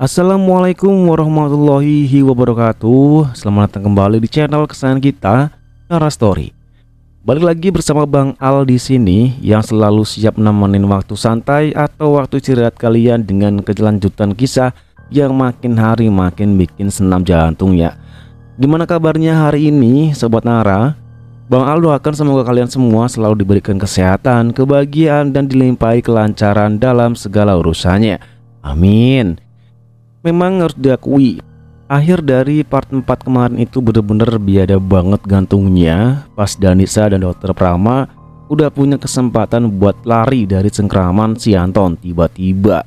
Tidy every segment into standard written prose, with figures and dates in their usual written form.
Assalamualaikum warahmatullahi wabarakatuh. Selamat datang kembali di channel kesayangan kita, Nara Story. Balik lagi bersama Bang Al di sini yang selalu siap nemenin waktu santai atau waktu istirahat kalian dengan kelanjutan kisah yang makin hari makin bikin senam jantung ya. Gimana kabarnya hari ini Sobat Nara? Bang Al doakan semoga kalian semua selalu diberikan kesehatan, kebahagiaan, dan dilimpahi kelancaran dalam segala urusannya. Amin. Memang harus diakui, akhir dari part 4 kemarin itu bener-bener biada banget gantungnya pas Danisa dan Dokter Prama udah punya kesempatan buat lari dari cengkraman si Anton. Tiba-tiba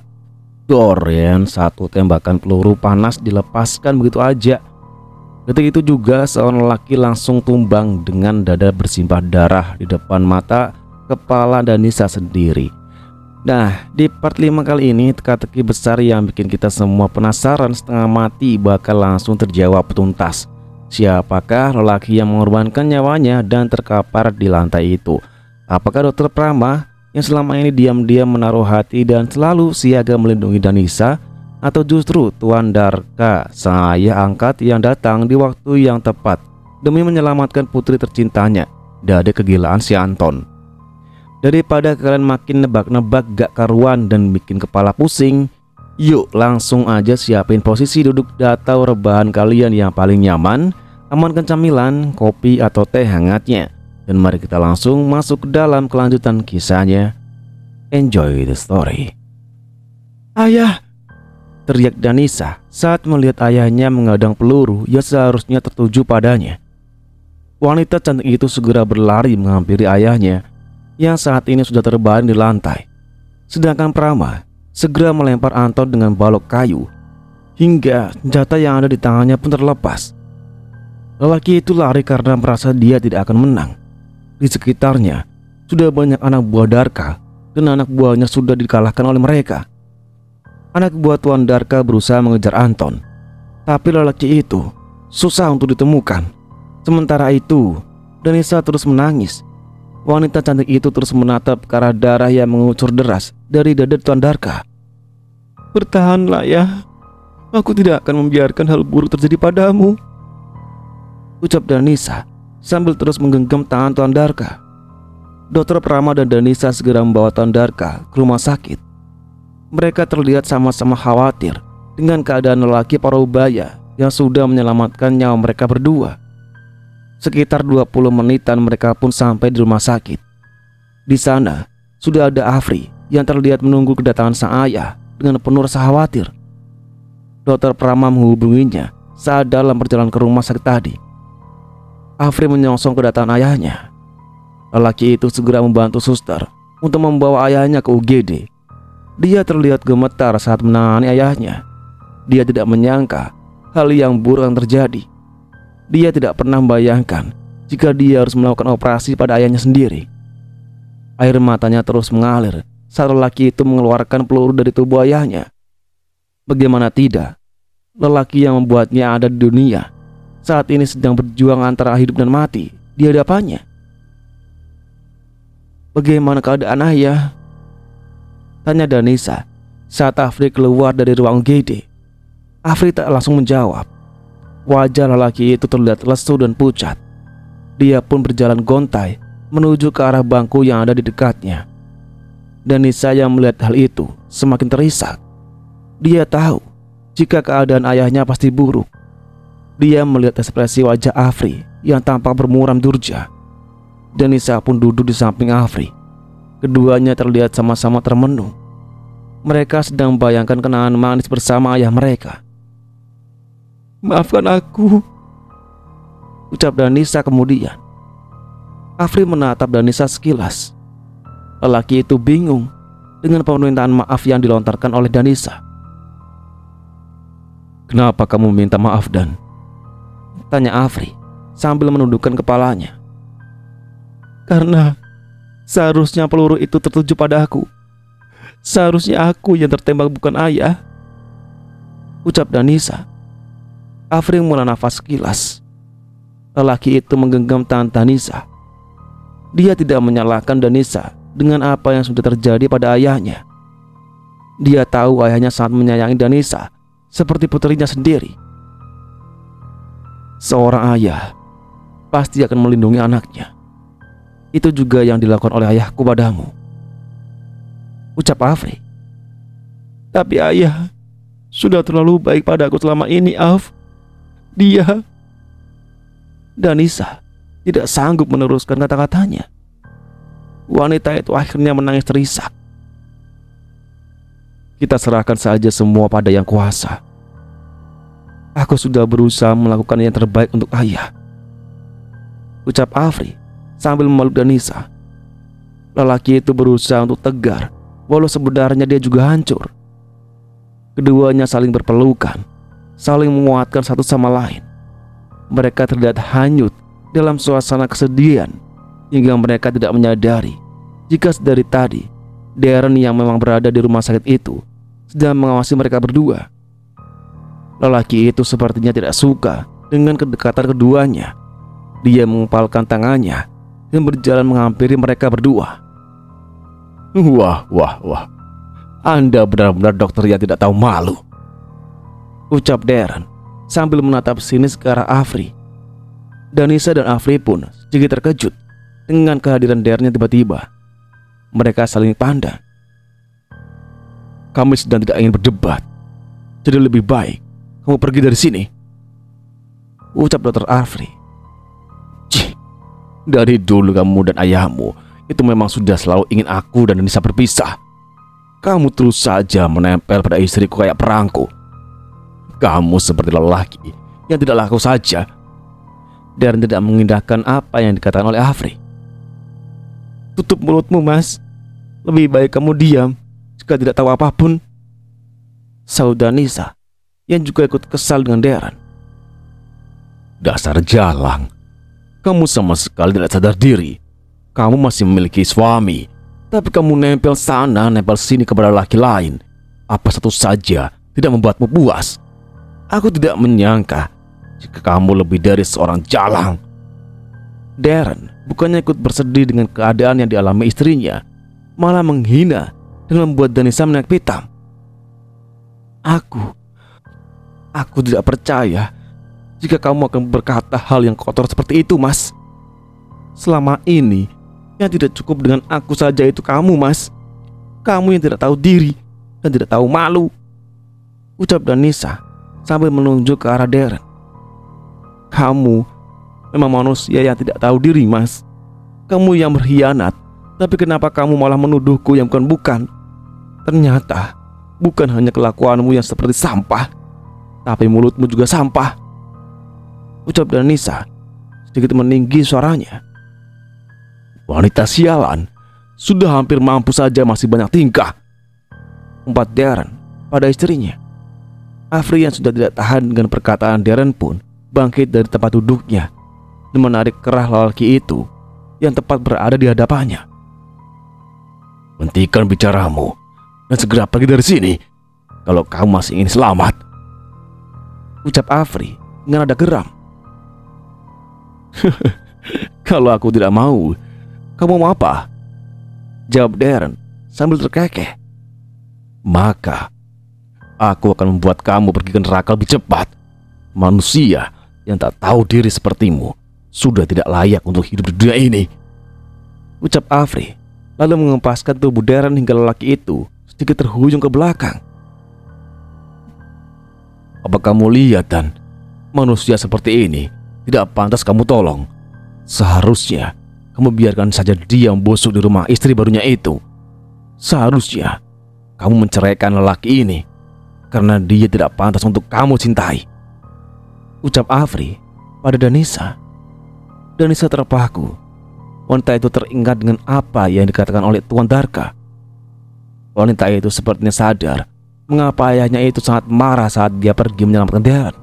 satu tembakan peluru panas dilepaskan begitu aja. Ketika itu juga seorang lelaki langsung tumbang dengan dada bersimpah darah di depan mata kepala Danisa sendiri. Nah, di part 5 kali ini teka-teki besar yang bikin kita semua penasaran setengah mati bakal langsung terjawab tuntas. Siapakah lelaki yang mengorbankan nyawanya dan terkapar di lantai itu? Apakah Dokter Prama yang selama ini diam-diam menaruh hati dan selalu siaga melindungi Danisa? Atau justru Tuan Darka, saya angkat yang datang di waktu yang tepat demi menyelamatkan putri tercintanya dari kegilaan si Anton? Daripada kalian makin nebak-nebak gak karuan dan bikin kepala pusing, yuk langsung aja siapin posisi duduk atau rebahan kalian yang paling nyaman, amankan camilan, kopi atau teh hangatnya, dan mari kita langsung masuk ke dalam kelanjutan kisahnya. Enjoy the story. Ayah! Teriak Danisa saat melihat ayahnya mengadang peluru yang seharusnya tertuju padanya. Wanita cantik itu segera berlari menghampiri ayahnya yang saat ini sudah terbaring di lantai. Sedangkan Prama segera melempar Anton dengan balok kayu hingga senjata yang ada di tangannya pun terlepas. Lelaki itu lari karena merasa dia tidak akan menang. Di sekitarnya sudah banyak anak buah Darka dan anak buahnya sudah dikalahkan oleh mereka. Anak buah Tuan Darka berusaha mengejar Anton, tapi lelaki itu susah untuk ditemukan. Sementara itu Danisa terus menangis. Wanita cantik itu terus menatap ke arah darah yang mengucur deras dari dada Tuan Darka. Bertahanlah ya, aku tidak akan membiarkan hal buruk terjadi padamu, ucap Danisa sambil terus menggenggam tangan Tuan Darka. Dokter Prama dan Danisa segera membawa Tuan Darka ke rumah sakit. Mereka terlihat sama-sama khawatir dengan keadaan lelaki Parubaya yang sudah menyelamatkan nyawa mereka berdua. Sekitar 20 menitan mereka pun sampai di rumah sakit. Di sana sudah ada Afri yang terlihat menunggu kedatangan sang ayah dengan penuh rasa khawatir. Dokter Prama menghubunginya saat dalam perjalanan ke rumah sakit tadi. Afri menyongsong kedatangan ayahnya. Lelaki itu segera membantu suster untuk membawa ayahnya ke UGD. Dia terlihat gemetar saat menangani ayahnya. Dia tidak menyangka hal yang buruk yang terjadi. Dia tidak pernah membayangkan jika dia harus melakukan operasi pada ayahnya sendiri. Air matanya terus mengalir saat lelaki itu mengeluarkan peluru dari tubuh ayahnya. Bagaimana tidak, lelaki yang membuatnya ada di dunia saat ini sedang berjuang antara hidup dan mati di hadapannya. Bagaimana keadaan ayah? Tanya Danisa saat Afri keluar dari ruang GD. Afri tak langsung menjawab. Wajah lelaki itu terlihat lesu dan pucat. Dia pun berjalan gontai menuju ke arah bangku yang ada di dekatnya. Danisa yang melihat hal itu semakin terisak. Dia tahu jika keadaan ayahnya pasti buruk. Dia melihat ekspresi wajah Afri yang tampak bermuram durja. Danisa pun duduk di samping Afri. Keduanya terlihat sama-sama termenung. Mereka sedang membayangkan kenangan manis bersama ayah mereka. Maafkan aku, ucap Danisa kemudian. Afri menatap Danisa sekilas. Lelaki itu bingung dengan permintaan maaf yang dilontarkan oleh Danisa. Kenapa kamu minta maaf, Dan? Tanya Afri sambil menundukkan kepalanya. Karena seharusnya peluru itu tertuju pada aku. Seharusnya aku yang tertembak bukan ayah, ucap Danisa. Afri menghela nafas sekilas. Lelaki itu menggenggam tangan Danisa. Dia tidak menyalahkan Danisa dengan apa yang sudah terjadi pada ayahnya. Dia tahu ayahnya sangat menyayangi Danisa seperti putrinya sendiri. Seorang ayah pasti akan melindungi anaknya. Itu juga yang dilakukan oleh ayahku padamu, ucap Afri. Tapi ayah sudah terlalu baik padaku selama ini, Af. Danisa tidak sanggup meneruskan kata-katanya. Wanita itu akhirnya menangis terisak. Kita serahkan saja semua pada Yang Kuasa. Aku sudah berusaha melakukan yang terbaik untuk ayah, ucap Afri sambil memeluk Danisa. Lelaki itu berusaha untuk tegar, walau sebenarnya dia juga hancur. Keduanya saling berpelukan, saling menguatkan satu sama lain. Mereka terlihat hanyut dalam suasana kesedihan, hingga mereka tidak menyadari jika dari tadi Darren yang memang berada di rumah sakit itu sedang mengawasi mereka berdua. Lelaki itu sepertinya tidak suka dengan kedekatan keduanya. Dia mengepalkan tangannya dan berjalan menghampiri mereka berdua. Wah. Anda benar-benar dokter yang tidak tahu malu, ucap Darren sambil menatap sinis ke arah Afri. Danisa dan Afri pun sedikit terkejut dengan kehadiran Darren yang tiba-tiba. Mereka saling pandang. Kami sedang tidak ingin berdebat, jadi lebih baik kamu pergi dari sini, ucap Dr. Afri. Dari dulu kamu dan ayahmu itu memang sudah selalu ingin aku dan Danisa berpisah. Kamu terus saja menempel pada istriku kayak perangko. Kamu seperti lelaki yang tidak laku saja. Dan tidak mengindahkan apa yang dikatakan oleh Afri. Tutup mulutmu, Mas. Lebih baik kamu diam jika tidak tahu apapun, sahut Danisa yang juga ikut kesal dengan Darren. Dasar jalang, kamu sama sekali tidak sadar diri. Kamu masih memiliki suami, tapi kamu nempel sana, nempel sini kepada laki lain. Apa satu saja tidak membuatmu puas? Aku tidak menyangka jika kamu lebih dari seorang jalang. Darren bukannya ikut bersedih dengan keadaan yang dialami istrinya, malah menghina dan membuat Danisa menaik pitam. Aku tidak percaya jika kamu akan berkata hal yang kotor seperti itu, Mas. Selama ini yang tidak cukup dengan aku saja itu kamu, Mas. Kamu yang tidak tahu diri dan tidak tahu malu, ucap Danisa sambil menunjuk ke arah Darren. Kamu memang manusia yang tidak tahu diri, Mas. Kamu yang berkhianat, tapi kenapa kamu malah menuduhku yang bukan-bukan? Ternyata bukan hanya kelakuanmu yang seperti sampah, tapi mulutmu juga sampah, ucap Danisa sedikit meninggi suaranya. Wanita sialan, sudah hampir mampu saja masih banyak tingkah, umpat Darren pada istrinya. Afri yang sudah tidak tahan dengan perkataan Darren pun bangkit dari tempat duduknya dan menarik kerah lelaki itu yang tepat berada di hadapannya. Hentikan bicaramu dan segera pergi dari sini kalau kamu masih ingin selamat, ucap Afri dengan nada geram. Kalau aku tidak mau, kamu mau apa? Jawab Darren sambil terkekeh. Maka aku akan membuat kamu pergi ke neraka lebih cepat. Manusia yang tak tahu diri sepertimu sudah tidak layak untuk hidup di dunia ini, ucap Afri lalu mengempaskan tubuh Darren hingga lelaki itu sedikit terhuyung ke belakang. Apa kamu lihat, Dan? Manusia seperti ini tidak pantas kamu tolong. Seharusnya kamu biarkan saja dia membusuk di rumah istri barunya itu. Seharusnya kamu menceraikan lelaki ini karena dia tidak pantas untuk kamu cintai, ucap Afri pada Danisa. Danisa terpaku. Wanita itu teringat dengan apa yang dikatakan oleh Tuan Darka. Wanita itu sepertinya sadar mengapa ayahnya itu sangat marah saat dia pergi menyelamatkan Darren.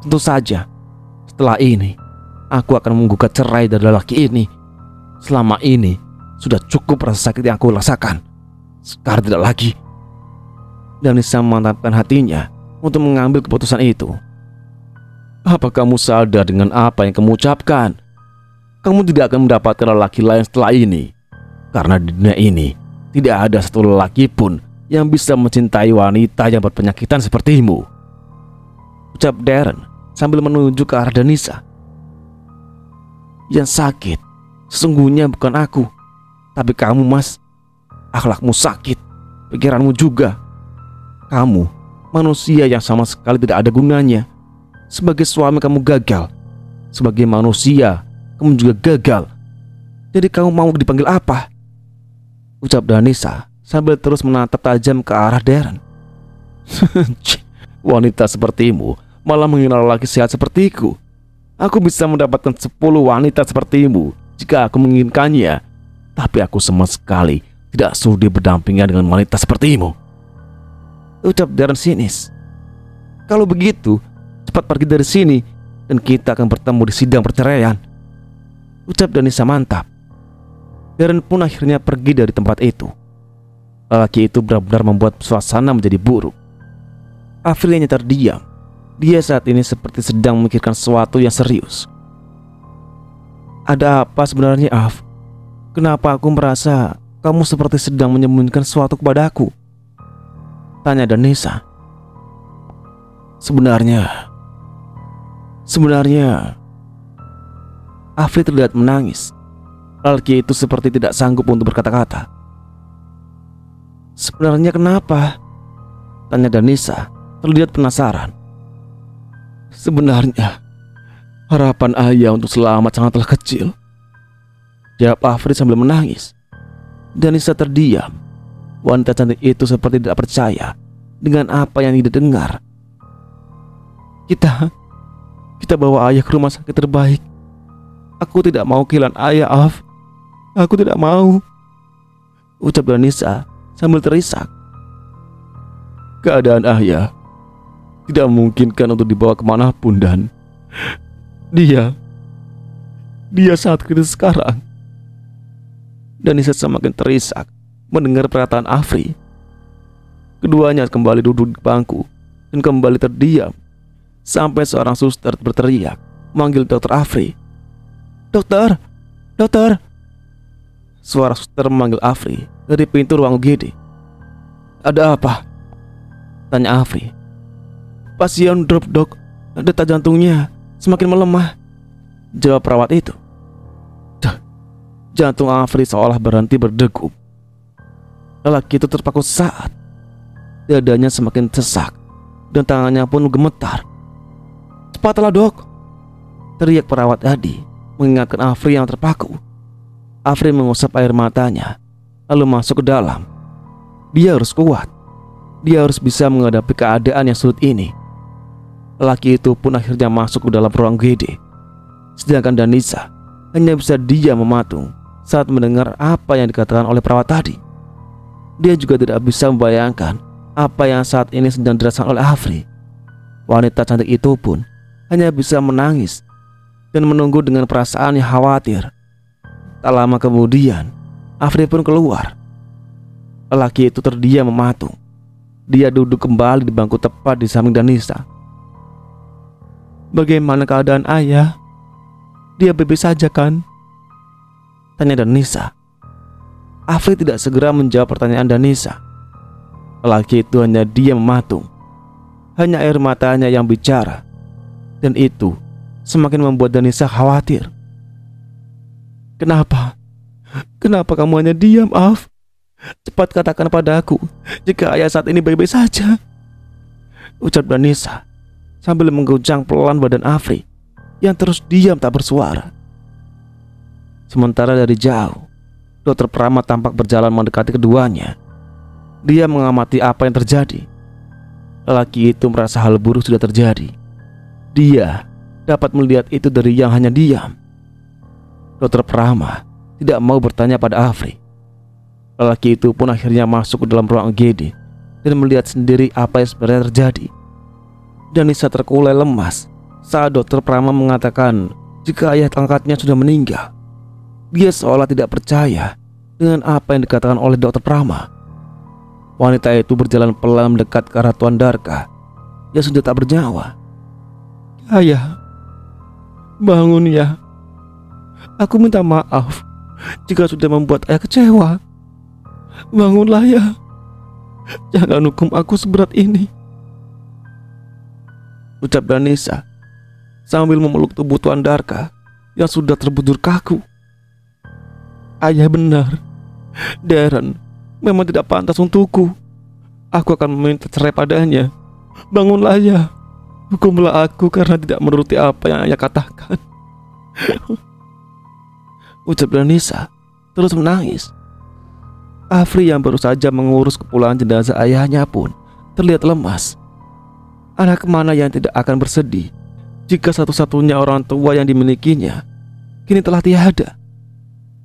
Tentu saja setelah ini aku akan menggugat cerai dari lelaki ini. Selama ini sudah cukup rasa sakit yang aku rasakan. Sekarang tidak lagi. Danisa memantapkan hatinya untuk mengambil keputusan itu. Apa kamu sadar dengan apa yang kamu ucapkan? Kamu tidak akan mendapatkan lelaki lain setelah ini. Karena di dunia ini tidak ada satu lelaki pun yang bisa mencintai wanita yang berpenyakitan sepertimu," ucap Darren sambil menunjuk ke arah Danisa. "Yang sakit sesungguhnya bukan aku, tapi kamu, Mas. Akhlakmu sakit, pikiranmu juga. Kamu manusia yang sama sekali tidak ada gunanya. Sebagai suami kamu gagal, sebagai manusia kamu juga gagal. Jadi kamu mau dipanggil apa?" ucap Danisa sambil terus menatap tajam ke arah Darren. "Wanita sepertimu malah menghina lelaki sehat sepertiku. Aku bisa mendapatkan 10 wanita sepertimu jika aku menginginkannya. Tapi aku sama sekali tidak sudi berdampingan dengan wanita sepertimu," ucap Darren sinis. "Kalau begitu, cepat pergi dari sini dan kita akan bertemu di sidang perceraian," ucap Danisa mantap. Darren pun akhirnya pergi dari tempat itu. Lelaki itu benar-benar membuat suasana menjadi buruk. Afri hanya terdiam. Dia saat ini seperti sedang memikirkan sesuatu yang serius. "Ada apa sebenarnya, Af? Kenapa aku merasa kamu seperti sedang menyembunyikan sesuatu kepadaku?" tanya Danisa. Sebenarnya Afri terlihat menangis. Lelaki itu seperti tidak sanggup untuk berkata-kata. "Sebenarnya kenapa?" tanya Danisa, terlihat penasaran. "Sebenarnya harapan ayah untuk selamat sangatlah kecil," jawab Afri sambil menangis. Danisa terdiam. Wanita cantik itu seperti tidak percaya dengan apa yang dia dengar. Kita bawa ayah ke rumah sakit terbaik. Aku tidak mau kehilangan ayah, Af. Aku tidak mau," ucap Danisa sambil terisak. "Keadaan ayah tidak memungkinkan untuk dibawa kemanapun, dan dia saat kritis sekarang." Danisa semakin terisak mendengar perkataan Afri. Keduanya kembali duduk di bangku dan kembali terdiam sampai seorang suster berteriak memanggil Dokter Afri. "Dokter, dokter!" Suara suster memanggil Afri dari pintu ruang UGD. "Ada apa?" tanya Afri. "Pasien drop, dok. Detak jantungnya semakin melemah," jawab perawat itu. Jantung Afri seolah berhenti berdegup. Lelaki itu terpaku saat dadanya semakin sesak dan tangannya pun gemetar. "Cepatlah, dok!" teriak perawat Adi mengingatkan Afri yang terpaku. Afri mengusap air matanya lalu masuk ke dalam. Dia harus kuat. Dia harus bisa menghadapi keadaan yang sulit ini. Lelaki itu pun akhirnya masuk ke dalam ruang GD. Sedangkan Danisa hanya bisa diam mematung saat mendengar apa yang dikatakan oleh perawat tadi. Dia juga tidak bisa membayangkan apa yang saat ini sedang dirasakan oleh Afri. Wanita cantik itu pun hanya bisa menangis dan menunggu dengan perasaan yang khawatir. Tak lama kemudian, Afri pun keluar. Lelaki itu terdiam mematung. Dia duduk kembali di bangku tepat di samping Danisa. "Bagaimana keadaan ayah? Dia baik-baik saja kan?" tanya Danisa. Afri tidak segera menjawab pertanyaan Danisa. Lelaki itu hanya diam mematung. Hanya air matanya yang bicara. Dan itu semakin membuat Danisa khawatir. Kenapa kamu hanya diam, Af? Cepat katakan padaku jika ayah saat ini baik-baik saja," ucap Danisa sambil mengguncang pelan badan Afri yang terus diam tak bersuara. Sementara dari jauh, Dokter Prama tampak berjalan mendekati keduanya. Dia mengamati apa yang terjadi. Lelaki itu merasa hal buruk sudah terjadi. Dia dapat melihat itu dari yang hanya diam. Dokter Prama tidak mau bertanya pada Afri. Lelaki itu pun akhirnya masuk ke dalam ruang GD dan melihat sendiri apa yang sebenarnya terjadi. Danisa terkulai lemas saat Dokter Prama mengatakan jika ayah angkatnya sudah meninggal. Dia seolah tidak percaya dengan apa yang dikatakan oleh Dokter Prama. Wanita itu berjalan pelan mendekat ke arah Tuan Darka yang sudah tak bernyawa. "Ayah, bangun ya. Aku minta maaf jika sudah membuat ayah kecewa. Bangunlah ya," Jangan hukum aku seberat ini, ucap Danisa sambil memeluk tubuh Tuan Darka yang sudah terbujur kaku. Ayah benar, Darren memang tidak pantas untukku. Aku akan meminta cerai padanya. Bangunlah ayah, hukumlah aku karena tidak menuruti apa yang ayah katakan, ucap Danisa terus menangis. Afri yang baru saja mengurus kepulangan jenazah ayahnya pun terlihat lemas. Anak kemana yang tidak akan bersedih jika satu-satunya orang tua yang dimilikinya kini telah tiada.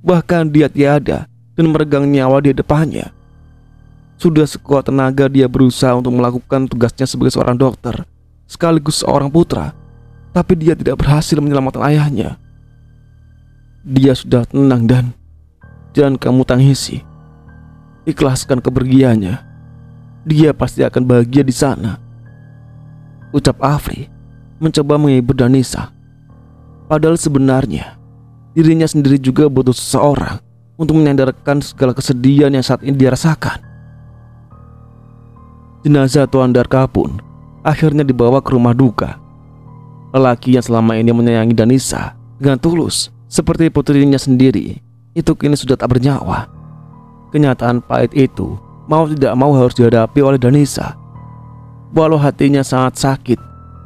Bahkan dia tiada dan meregang nyawa di depannya. Sudah sekuat tenaga dia berusaha untuk melakukan tugasnya sebagai seorang dokter sekaligus seorang putra, tapi dia tidak berhasil menyelamatkan ayahnya. Dia sudah tenang dan jangan kamu tangisi. Ikhlaskan kepergiannya. Dia pasti akan bahagia di sana, ucap Afri mencoba menghibur Danisa. Padahal sebenarnya dirinya sendiri juga butuh seseorang untuk menyandarkan segala kesedihan yang saat ini dia rasakan. Jenazah Tuan Darka pun akhirnya dibawa ke rumah duka. Lelaki yang selama ini menyayangi Danisa dengan tulus seperti putrinya sendiri itu kini sudah tak bernyawa. Kenyataan pahit itu mau tidak mau harus dihadapi oleh Danisa. Walau hatinya sangat sakit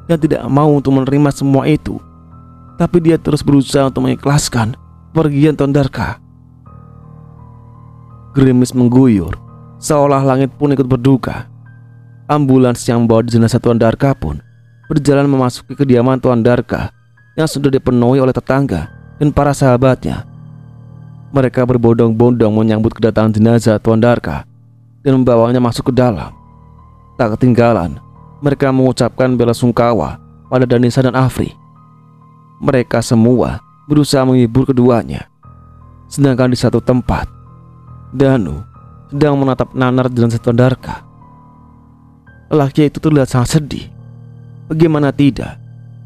dan tidak mau untuk menerima semua itu, tapi dia terus berusaha untuk mengikhlaskan pergian Tuan Darka. Gerimis mengguyur, seolah langit pun ikut berduka. Ambulans yang membawa jenazah Tuan Darka pun berjalan memasuki kediaman Tuan Darka yang sudah dipenuhi oleh tetangga dan para sahabatnya. Mereka berbondong-bondong menyambut kedatangan jenazah Tuan Darka dan membawanya masuk ke dalam. Tak ketinggalan, mereka mengucapkan bela sungkawa pada Danisa dan Afri. Mereka semua berusaha menghibur keduanya. Sedangkan di satu tempat, Danu sedang menatap nanar jenazah Tuan Darka. Lelaki itu terlihat sangat sedih. Bagaimana tidak,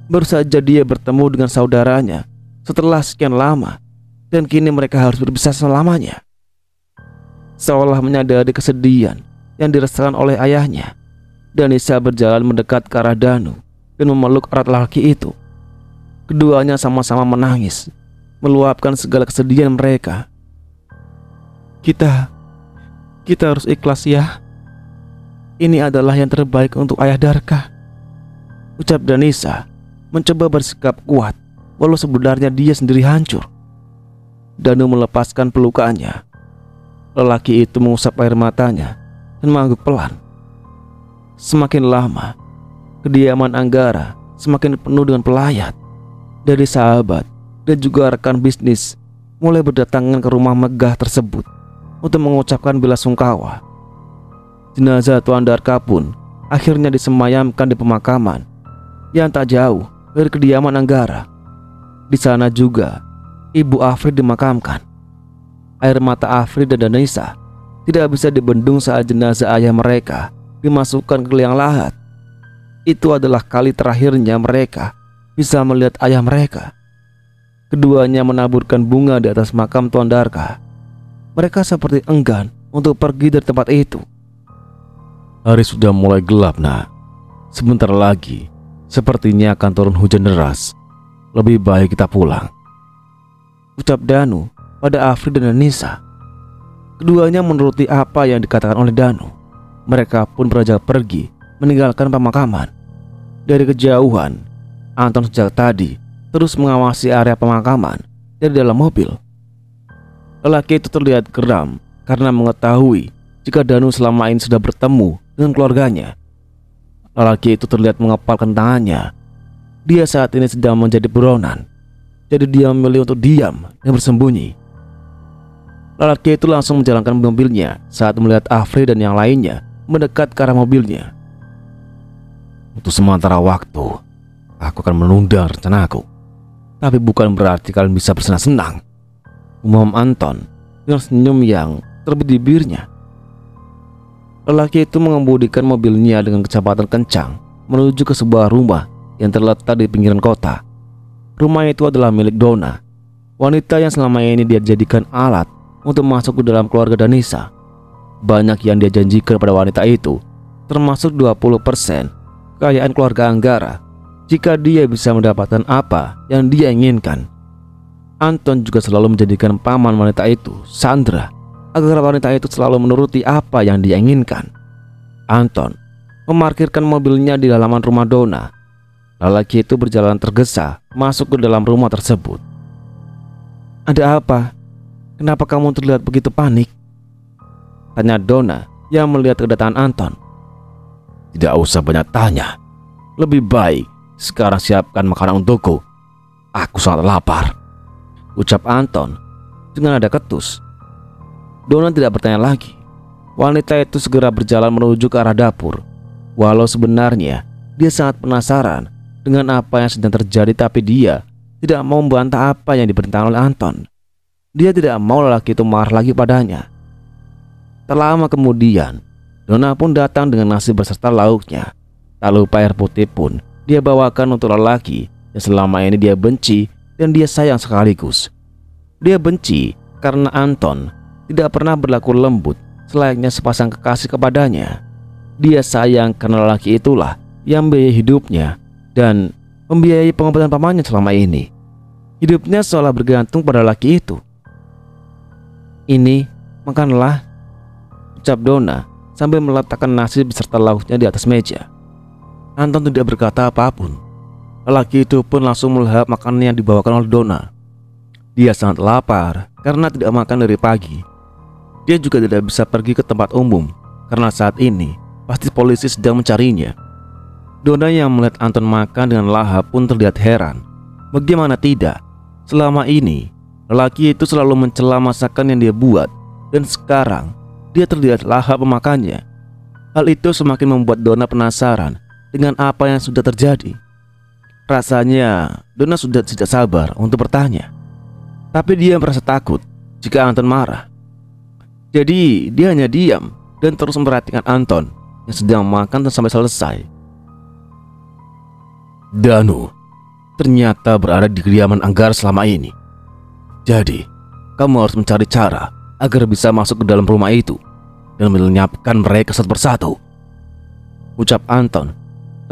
baru saja dia bertemu dengan saudaranya setelah sekian lama, dan kini mereka harus berpisah selamanya. Seolah menyadari kesedihan yang dirasakan oleh ayahnya, Danisa berjalan mendekat ke arah Danu dan memeluk erat lelaki itu. Keduanya sama-sama menangis, meluapkan segala kesedihan mereka. Kita harus ikhlas ya. Ini adalah yang terbaik untuk ayah Darka, ucap Danisa mencoba bersikap kuat walau sebenarnya dia sendiri hancur. Danu melepaskan pelukannya. Lelaki itu mengusap air matanya dan mengangguk pelan. Semakin lama, kediaman Anggara semakin penuh dengan pelayat. Dari sahabat dan juga rekan bisnis mulai berdatangan ke rumah megah tersebut untuk mengucapkan bela sungkawa. Jenazah Tuan Darka pun akhirnya disemayamkan di pemakaman yang tak jauh dari kediaman Anggara. Di sana juga Ibu Afri dimakamkan. Air mata Afri dan Danisa tidak bisa dibendung saat jenazah ayah mereka dimasukkan ke liang lahat. Itu adalah kali terakhirnya mereka bisa melihat ayah mereka. Keduanya menaburkan bunga di atas makam Tuan Darka. Mereka seperti enggan untuk pergi dari tempat itu. Hari sudah mulai gelap, Nak. Sebentar lagi sepertinya akan turun hujan deras. Lebih baik kita pulang, ucap Danu pada Afri dan Danisa. Keduanya menuruti apa yang dikatakan oleh Danu. Mereka pun beranjak pergi meninggalkan pemakaman. Dari kejauhan, Anton sejak tadi terus mengawasi area pemakaman dari dalam mobil. Lelaki itu terlihat geram karena mengetahui jika Danu selama ini sudah bertemu dengan keluarganya. Lelaki itu terlihat mengepalkan tangannya. Dia saat ini sedang menjadi buronan, jadi dia memilih untuk diam dan bersembunyi. Lelaki itu langsung menjalankan mobilnya saat melihat Afri dan yang lainnya mendekat ke arah mobilnya. Untuk sementara waktu, aku akan menunda rencanaku. Tapi bukan berarti kalian bisa bersenang-senang, umum Anton dengan senyum yang terbit di bibirnya. Lelaki itu mengemudikan mobilnya dengan kecepatan kencang menuju ke sebuah rumah yang terletak di pinggiran kota. Rumah itu adalah milik Donna, wanita yang selama ini dia jadikan alat untuk masuk ke dalam keluarga Danisa. banyak yang dia janjikan pada wanita itu, termasuk 20% kekayaan keluarga Anggara jika dia bisa mendapatkan apa yang dia inginkan. Anton juga selalu menjadikan paman wanita itu, Sandra, agar wanita itu selalu menuruti apa yang dia inginkan. Anton memarkirkan mobilnya di halaman rumah Donna. Lelaki itu berjalan tergesa masuk ke dalam rumah tersebut. "Ada apa? Kenapa kamu terlihat begitu panik?" tanya Donna yang melihat kedatangan Anton. "Tidak usah banyak tanya. Lebih baik sekarang siapkan makanan untukku. Aku sangat lapar," ucap Anton dengan nada ketus. Donna tidak bertanya lagi. Wanita itu segera berjalan menuju ke arah dapur. Walau sebenarnya dia sangat penasaran dengan apa yang sedang terjadi, tapi dia tidak mau membantah apa yang diperintahkan oleh Anton. Dia tidak mau lelaki itu marah lagi padanya. Tak lama kemudian, Donna pun datang dengan nasi beserta lauknya. Tak lupa air putih pun dia bawakan untuk lelaki yang selama ini dia benci dan dia sayang sekaligus. Dia benci karena Anton tidak pernah berlaku lembut selayaknya sepasang kekasih kepadanya. Dia sayang karena lelaki itulah yang membiayai hidupnya dan membiayai pengobatan pamannya selama ini. Hidupnya seolah bergantung pada lelaki itu. "Ini, makanlah," ucap Donna sambil meletakkan nasi beserta lauknya di atas meja. Anton tidak berkata apapun. Lelaki itu pun langsung melahap makanan yang dibawakan oleh Donna. Dia sangat lapar karena tidak makan dari pagi. Dia juga tidak bisa pergi ke tempat umum karena saat ini pasti polisi sedang mencarinya. Donna yang melihat Anton makan dengan lahap pun terlihat heran. Bagaimana tidak? Selama ini lelaki itu selalu mencela masakan yang dia buat, dan sekarang dia terlihat lahap memakannya. Hal itu semakin membuat Donna penasaran dengan apa yang sudah terjadi. Rasanya Donna sudah tidak sabar untuk bertanya, tapi dia merasa takut jika Anton marah. Jadi dia hanya diam dan terus memperhatikan Anton yang sedang makan sampai selesai. "Danu ternyata berada di kediaman Anggara selama ini. Jadi kamu harus mencari cara agar bisa masuk ke dalam rumah itu dan melenyapkan mereka satu persatu," ucap Anton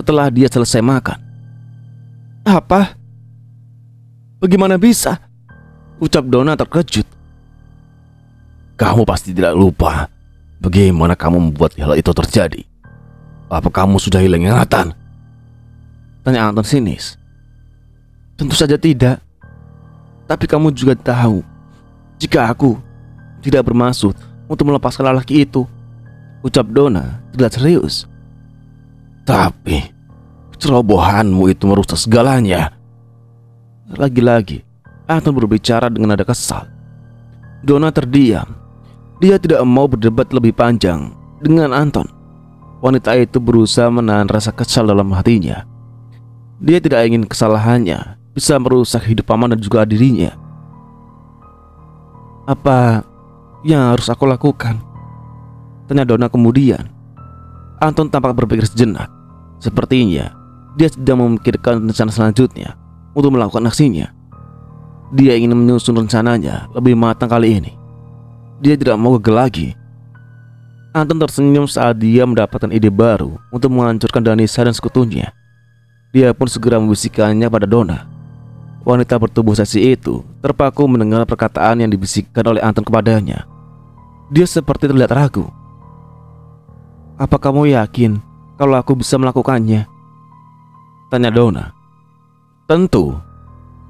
setelah dia selesai makan. "Apa? Bagaimana bisa?" ucap Donna terkejut. "Kamu pasti tidak lupa bagaimana kamu membuat hal itu terjadi. Apa kamu sudah hilang ingatan?" tanya Anton sinis. "Tentu saja tidak. Tapi kamu juga tahu jika aku tidak bermaksud untuk melepaskan lelaki itu," ucap Donna terlihat serius. "Tapi cerobohanmu itu merusak segalanya." Lagi-lagi Anton berbicara dengan nada kesal. Donna terdiam. Dia tidak mau berdebat lebih panjang dengan Anton. Wanita itu berusaha menahan rasa kesal dalam hatinya. Dia tidak ingin kesalahannya bisa merusak hidup paman dan juga dirinya. "Apa yang harus aku lakukan?" tanya Donna kemudian. Anton tampak berpikir sejenak. Sepertinya dia sedang memikirkan rencana selanjutnya untuk melakukan aksinya. Dia ingin menyusun rencananya lebih matang kali ini. Dia tidak mau gagal lagi. Anton tersenyum saat dia mendapatkan ide baru untuk menghancurkan Danisa dan sekutunya. Dia pun segera membisikkannya pada Donna. Wanita bertubuh seksi itu terpaku mendengar perkataan yang dibisikkan oleh Anton kepadanya. Dia seperti terlihat ragu. "Apa kamu yakin kalau aku bisa melakukannya?" tanya Donna. "Tentu,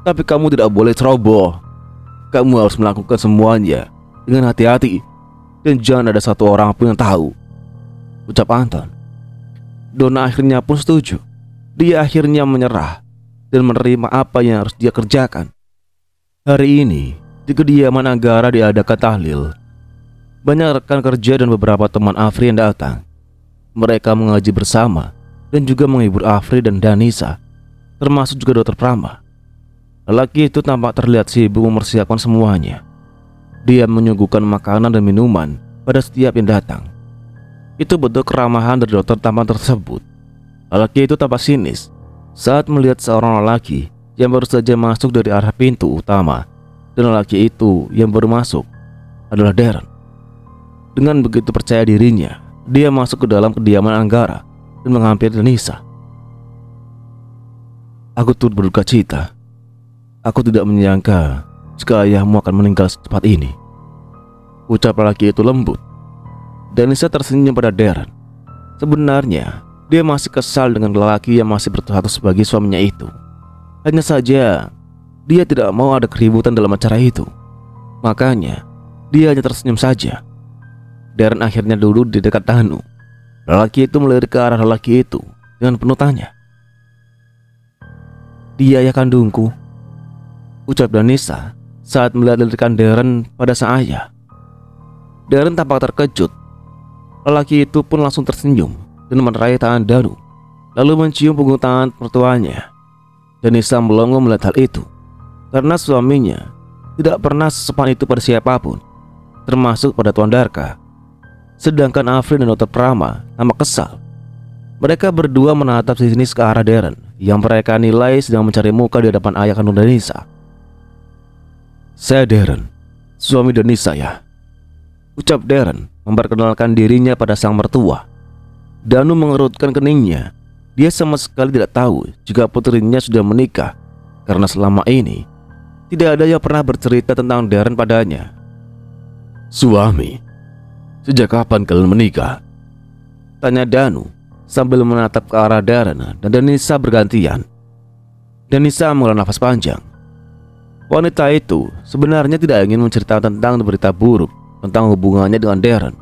tapi kamu tidak boleh ceroboh. Kamu harus melakukan semuanya dengan hati-hati dan jangan ada satu orang pun yang tahu," ucap Anton. Donna akhirnya pun setuju. Dia akhirnya menyerah dan menerima apa yang harus dia kerjakan. Hari ini di kediaman Anggara diadakan tahlil. Banyak rekan kerja dan beberapa teman Afri yang datang. Mereka mengaji bersama dan juga menghibur Afri dan Danisa, termasuk juga Dr. Prama. Lelaki itu tampak terlihat sibuk mempersiapkan semuanya. Dia menyuguhkan makanan dan minuman pada setiap yang datang. Itu bentuk keramahan dari dokter tampan tersebut. Lelaki itu tampak sinis saat melihat seorang lelaki yang baru saja masuk dari arah pintu utama, dan lelaki itu yang baru masuk adalah Darren. Dengan begitu percaya dirinya, dia masuk ke dalam kediaman Anggara dan menghampiri Danisa. "Aku turut berduka cita. Aku tidak menyangka jika ayahmu akan meninggal secepat ini," ucap lelaki itu lembut. Danisa tersenyum pada Darren. Sebenarnya dia masih kesal dengan lelaki yang masih berstatus sebagai suaminya itu. Hanya saja dia tidak mau ada keributan dalam acara itu. Makanya dia hanya tersenyum saja. Darren akhirnya duduk di dekat Danu. Lelaki itu melirik ke arah lelaki itu dengan penuh tanya. "Dia ayah kandungku," ucap Danisa saat melihat lirikan Darren pada sang ayah. Darren tampak terkejut. Lelaki itu pun langsung tersenyum dan meraih tangan Danu, lalu mencium punggung tangan mertuanya. Danisa melongo melihat hal itu, karena suaminya tidak pernah sesopan itu pada siapapun, termasuk pada Tuan Darka. Sedangkan Afrin dan Dr. Prama tampak kesal. Mereka berdua menatap sinis ke arah Darren yang mereka nilai sedang mencari muka di hadapan ayah kandung Danisa. "Saya Darren, suami Danisa ya," ucap Darren memperkenalkan dirinya pada sang mertua. Danu mengerutkan keningnya. Dia sama sekali tidak tahu jika putrinya sudah menikah, karena selama ini tidak ada yang pernah bercerita tentang Darren padanya. "Suami? Sejak kapan kalian menikah?" tanya Danu sambil menatap ke arah Darren dan Danisa bergantian. Danisa menghela nafas panjang. Wanita itu sebenarnya tidak ingin menceritakan tentang berita buruk tentang hubungannya dengan Darren.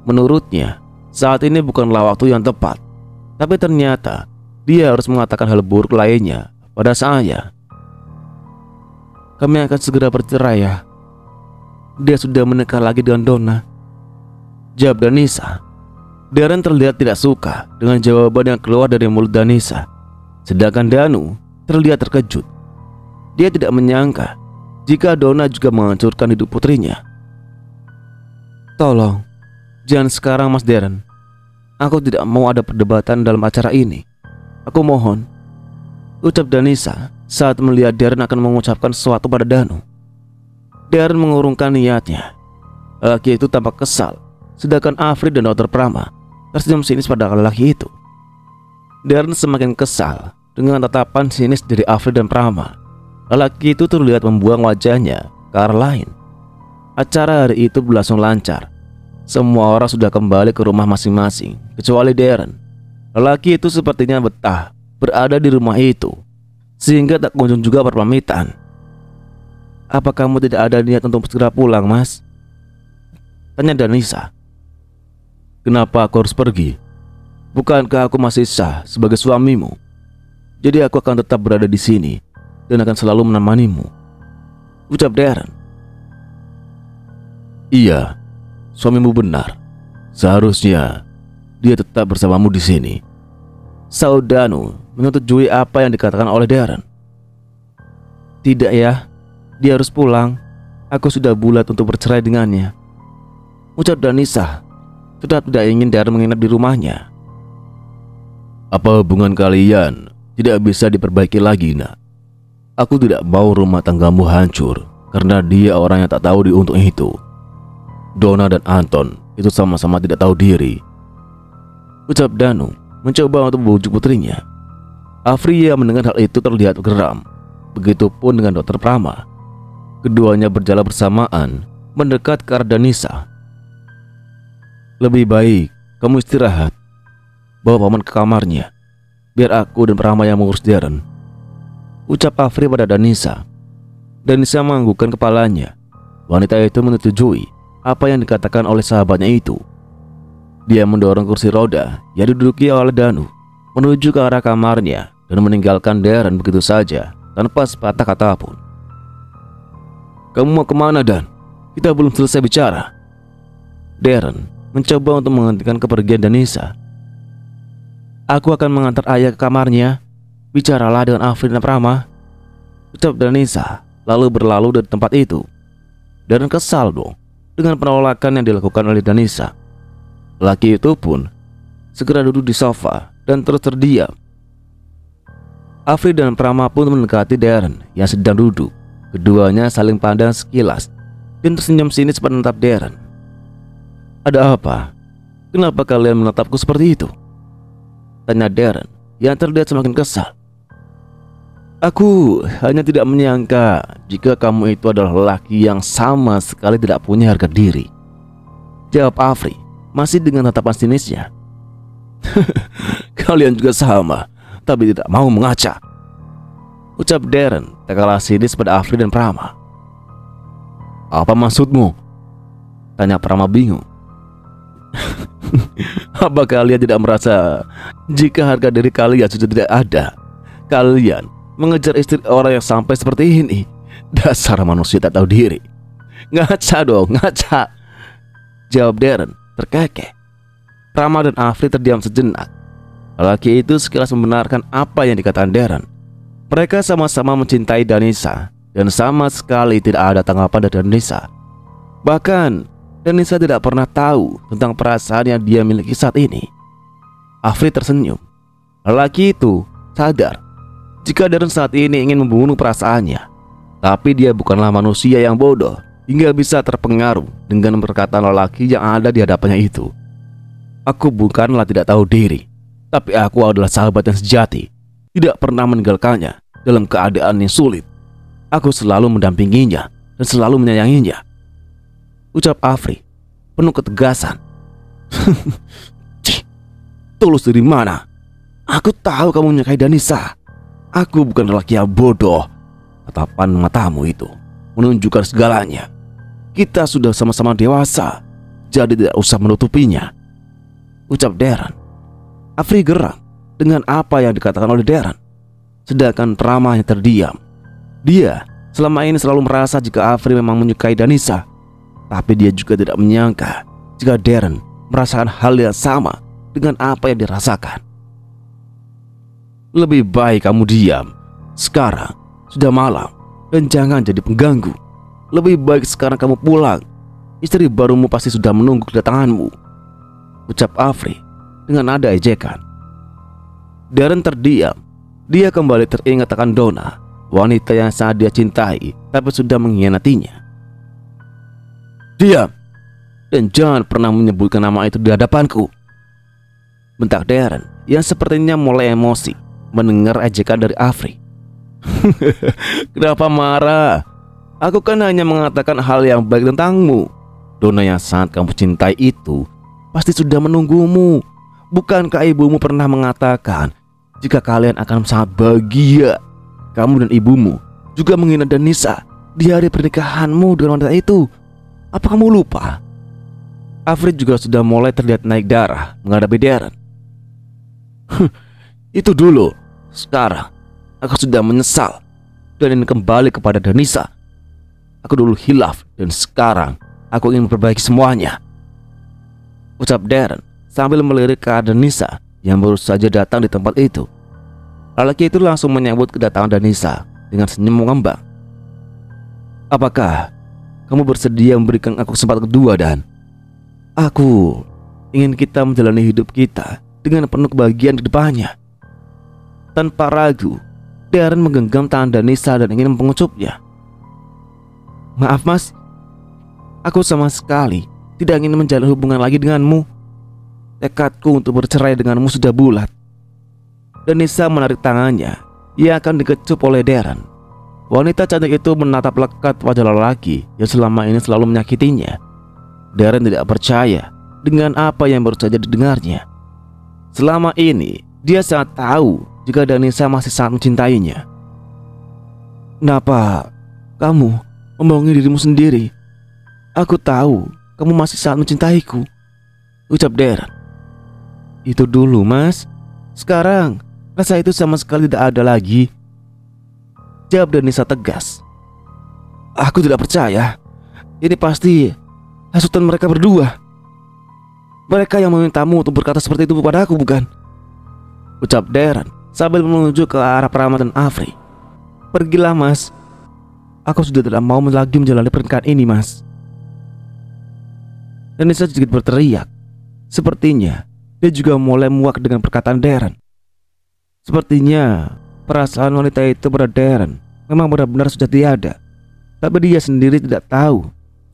Menurutnya, saat ini bukanlah waktu yang tepat. Tapi ternyata dia harus mengatakan hal buruk lainnya pada sang ayah. "Kami akan segera bercerai ya. Dia sudah menikah lagi dengan Donna," jawab Danisa. Darren terlihat tidak suka dengan jawaban yang keluar dari mulut Danisa. Sedangkan Danu terlihat terkejut. Dia tidak menyangka jika Donna juga menghancurkan hidup putrinya. "Tolong, jangan sekarang Mas Darren. Aku tidak mau ada perdebatan dalam acara ini. Aku mohon," ucap Danisa saat melihat Darren akan mengucapkan sesuatu pada Danu. Darren mengurungkan niatnya. Lelaki itu tampak kesal, sedangkan Afrin dan Dr. Prama tersenyum sinis pada lelaki itu. Darren semakin kesal dengan tatapan sinis dari Afrin dan Prama. Lelaki itu terlihat membuang wajahnya ke arah lain. Acara hari itu berlangsung lancar. Semua orang sudah kembali ke rumah masing-masing, kecuali Darren. Lelaki itu sepertinya betah berada di rumah itu, sehingga tak kunjung juga berpamitan. "Apa kamu tidak ada niat untuk segera pulang, Mas?" tanya Danisa. "Kenapa aku harus pergi? Bukankah aku masih sah sebagai suamimu? Jadi aku akan tetap berada di sini dan akan selalu menemanimu," ucap Darren. "Iya, suamimu benar. Seharusnya dia tetap bersamamu di sini," sahut Danu menyetujui apa yang dikatakan oleh Darren. "Tidak ya, dia harus pulang. Aku sudah bulat untuk bercerai dengannya," ucap Danisa. Tetap tidak ingin Darren menginap di rumahnya. "Apa hubungan kalian tidak bisa diperbaiki lagi, nak? Aku tidak mau rumah tanggamu hancur karena dia orang yang tak tahu diuntung itu. Donna dan Anton itu sama-sama tidak tahu diri," ucap Danu mencoba untuk membujuk putrinya. Afria mendengar hal itu terlihat geram. Begitupun dengan Dr. Prama. Keduanya berjalan bersamaan mendekat ke arah Danisa. "Lebih baik kamu istirahat. Bawa paman ke kamarnya. Biar aku dan Prama yang mengurus Darren," ucap Afri pada Danisa. Danisa menganggukkan kepalanya. Wanita itu menyetujui apa yang dikatakan oleh sahabatnya itu. Dia mendorong kursi roda yang diduduki oleh Danu menuju ke arah kamarnya dan meninggalkan Darren begitu saja tanpa sepatah kata pun. "Kamu mau kemana, Dan? Kita belum selesai bicara." Darren mencoba untuk menghentikan kepergian Danisa. "Aku akan mengantar ayah ke kamarnya. Bicaralah dengan Afrin dan Prama," ucap Danisa lalu berlalu dari tempat itu. Darren kesal dong dengan penolakan yang dilakukan oleh Danisa. Laki itu pun segera duduk di sofa dan terus terdiam. Afri dan Prama pun mendekati Darren yang sedang duduk. Keduanya saling pandang sekilas dan tersenyum sinis menatap Darren. Ada apa? Kenapa kalian menatapku seperti itu? Tanya Darren yang terlihat semakin kesal. Aku hanya tidak menyangka jika kamu itu adalah lelaki yang sama sekali tidak punya harga diri, jawab Afri masih dengan tatapan sinisnya. Kalian juga sama, tapi tidak mau mengaca, ucap Darren tak kalah sinis pada Afri dan Prama. Apa maksudmu? Tanya Prama bingung. Apa kalian tidak merasa jika harga diri kalian sudah tidak ada, kalian mengejar istri orang yang sampai seperti ini? Dasar manusia tak tahu diri. Ngaca dong, ngaca, jawab Darren terkekeh. Prama dan Afri terdiam sejenak. Lelaki itu sekilas membenarkan apa yang dikatakan Darren. Mereka sama-sama mencintai Danisa dan sama sekali tidak ada tanggapan dari Danisa. Bahkan Danisa tidak pernah tahu tentang perasaan yang dia miliki saat ini. Afri tersenyum. Lelaki itu sadar jika Darren saat ini ingin membunuh perasaannya. Tapi dia bukanlah manusia yang bodoh hingga bisa terpengaruh dengan perkataan lelaki yang ada di hadapannya itu. Aku bukanlah tidak tahu diri, tapi aku adalah sahabat yang sejati, tidak pernah meninggalkannya dalam keadaan yang sulit. Aku selalu mendampinginya dan selalu menyayanginya, ucap Afri penuh ketegasan. Tulus dari mana? Aku tahu kamu menyukai Danisa. Aku bukan lelaki yang bodoh. Tatapan matamu itu menunjukkan segalanya. Kita sudah sama-sama dewasa, jadi tidak usah menutupinya, ucap Darren. Afri geram dengan apa yang dikatakan oleh Darren, sedangkan Prama yang terdiam. Dia selama ini selalu merasa jika Afri memang menyukai Danisa, tapi dia juga tidak menyangka jika Darren merasakan hal yang sama dengan apa yang dirasakan. Lebih baik kamu diam. Sekarang sudah malam dan jangan jadi pengganggu. Lebih baik sekarang kamu pulang. Istri barumu pasti sudah menunggu kedatanganmu, ucap Afri dengan nada ejekan. Darren terdiam. Dia kembali teringat akan Donna, wanita yang sangat dia cintai tapi sudah mengkhianatinya. Diam, dan jangan pernah menyebutkan nama itu di hadapanku, bentak Darren yang sepertinya mulai emosi mendengar ejekan dari Afri. Kenapa marah? Aku kan hanya mengatakan hal yang baik tentangmu. Donna yang sangat kamu cintai itu pasti sudah menunggumu. Bukankah ibumu pernah mengatakan jika kalian akan sangat bahagia? Kamu dan ibumu juga menghina Danisa di hari pernikahanmu dengan wanita itu. Apa kamu lupa? Afri juga sudah mulai terlihat naik darah menghadapi Darren. Itu dulu. Sekarang aku sudah menyesal dan ingin kembali kepada Danisa. Aku dulu hilaf dan sekarang aku ingin memperbaiki semuanya, ucap Darren sambil melirik ke Danisa yang baru saja datang di tempat itu. Lelaki itu langsung menyambut kedatangan Danisa dengan senyum mengembang. Apakah kamu bersedia memberikan aku kesempatan kedua, Dan? Aku ingin kita menjalani hidup kita dengan penuh kebahagiaan di depannya. Tanpa ragu, Darren menggenggam tangan Danisa dan ingin mengecupnya. Maaf mas, aku sama sekali tidak ingin menjalin hubungan lagi denganmu. Tekadku untuk bercerai denganmu sudah bulat. Danisa menarik tangannya. Ia akan dikecup oleh Darren. Wanita cantik itu menatap lekat wajah lelaki yang selama ini selalu menyakitinya. Darren tidak percaya dengan apa yang baru saja didengarnya. Selama ini dia sangat tahu jika Danisa masih sangat mencintainya. Kenapa kamu membohongi dirimu sendiri? Aku tahu kamu masih sangat mencintaiku, ucap Darren. Itu dulu mas. Sekarang rasa itu sama sekali tidak ada lagi, jawab Danisa tegas. Aku tidak percaya. Ini pasti hasutan mereka berdua. Mereka yang memintamu untuk berkata seperti itu kepada aku, bukan? Ucap Darren sambil menuju ke arah Prama dan Afri. Pergilah mas. Aku sudah tidak mau lagi menjalani pernikahan ini mas. Danisa sedikit berteriak. Sepertinya dia juga mulai muak dengan perkataan Darren. Sepertinya perasaan wanita itu pada Darren memang benar-benar sudah tiada. Tapi dia sendiri tidak tahu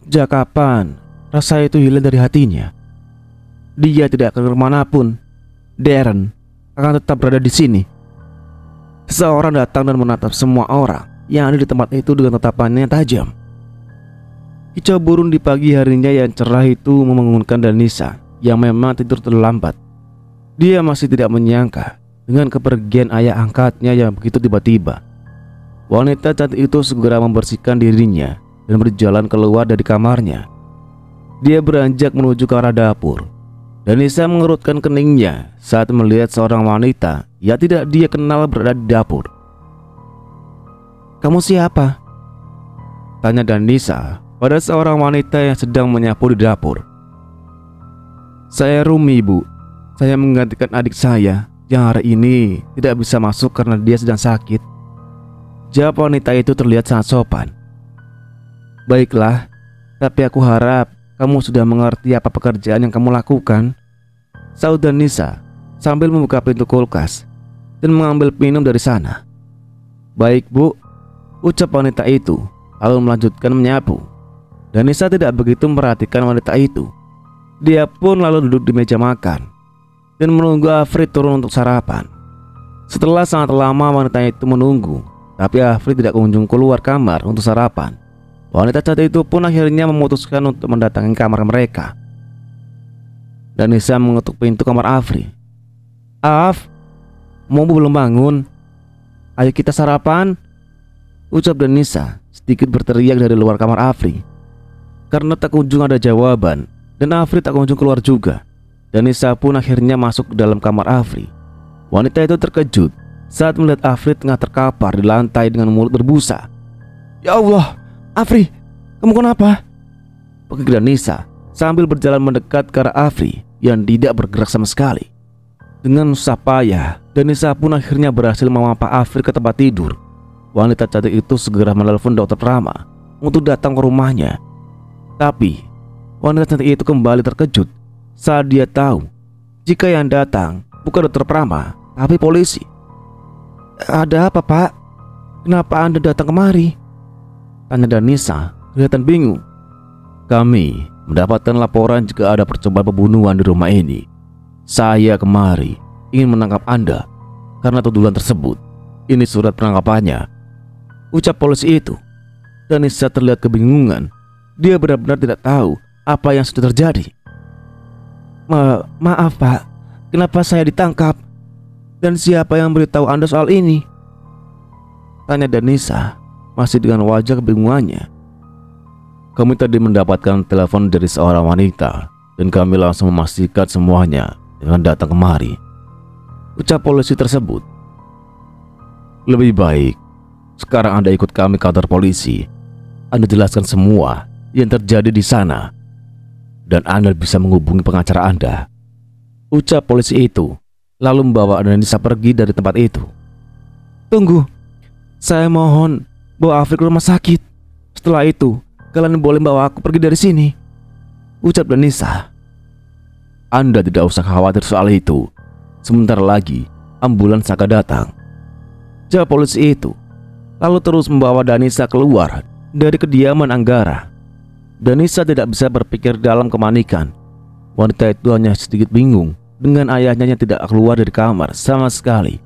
sejak kapan rasa itu hilang dari hatinya. Dia tidak akan kemanapun. Darren akan tetap berada di sini. Seseorang datang dan menatap semua orang yang ada di tempat itu dengan tatapannya tajam. Kicau burung di pagi harinya yang cerah itu membangunkan Danisa yang memang tidur terlambat. Dia masih tidak menyangka dengan kepergian ayah angkatnya yang begitu tiba-tiba. Wanita cantik itu segera membersihkan dirinya dan berjalan keluar dari kamarnya. Dia beranjak menuju ke arah dapur. Danisa mengerutkan keningnya saat melihat seorang wanita yang tidak dia kenal berada di dapur. "Kamu siapa?" tanya Danisa pada seorang wanita yang sedang menyapu di dapur. "Saya Rumi, Bu. Saya menggantikan adik saya yang hari ini tidak bisa masuk karena dia sedang sakit," jawab wanita itu terlihat sangat sopan. "Baiklah, tapi aku harap kamu sudah mengerti apa pekerjaan yang kamu lakukan," sahut Danisa sambil membuka pintu kulkas dan mengambil minum dari sana. "Baik, Bu," ucap wanita itu lalu melanjutkan menyapu. Danisa tidak begitu memperhatikan wanita itu. Dia pun lalu duduk di meja makan dan menunggu Afrid turun untuk sarapan. Setelah sangat lama wanita itu menunggu, tapi Afrid tidak kunjung keluar kamar untuk sarapan. Wanita cantik itu pun akhirnya memutuskan untuk mendatangi kamar mereka. Danisa mengetuk pintu kamar Afrid. "Af, mau belum bangun? Ayo kita sarapan," ucap Danisa sedikit berteriak dari luar kamar Afrid. Karena tak kunjung ada jawaban dan Afrid tak kunjung keluar juga, Danisa pun akhirnya masuk ke dalam kamar Afrid. Wanita itu terkejut saat melihat Afrid tengah terkapar di lantai dengan mulut berbusa. "Ya Allah, Afrid, kamu kenapa?" Pekik Danisa sambil berjalan mendekat ke arah Afrid yang tidak bergerak sama sekali. Dengan susah payah, Danisa pun akhirnya berhasil memampa Afrid ke tempat tidur. Wanita cantik itu segera menelepon Dokter Prama untuk datang ke rumahnya. Tapi wanita cantik itu kembali terkejut saat dia tahu jika yang datang bukan Dokter Prama tapi polisi. "Ada apa, Pak? Kenapa Anda datang kemari?" tanya Danisa kelihatan bingung. "Kami mendapatkan laporan jika ada percobaan pembunuhan di rumah ini. Saya kemari ingin menangkap Anda karena tuduhan tersebut. Ini surat penangkapannya," ucap polisi itu. Danisa terlihat kebingungan. Dia benar-benar tidak tahu apa yang sudah terjadi. Maaf, Pak, kenapa saya ditangkap? Dan siapa yang beritahu Anda soal ini?" tanya Danisa masih dengan wajah kebingungannya. "Kami tadi mendapatkan telepon dari seorang wanita dan kami langsung memastikan semuanya dengan datang kemari," ucap polisi tersebut. "Lebih baik sekarang Anda ikut kami ke kantor polisi. Anda jelaskan semua yang terjadi di sana dan Anda bisa menghubungi pengacara Anda," ucap polisi itu lalu membawa Danisa pergi dari tempat itu. "Tunggu, saya mohon bawa Afrid ke rumah sakit. Setelah itu kalian boleh bawa aku pergi dari sini," ucap Danisa. "Anda tidak usah khawatir soal itu. Sebentar lagi ambulans akan datang," jawab polisi itu lalu terus membawa Danisa keluar dari kediaman Anggara. Danisa tidak bisa berpikir dalam kepanikan. Wanita itu hanya sedikit bingung dengan ayahnya yang tidak keluar dari kamar sama sekali.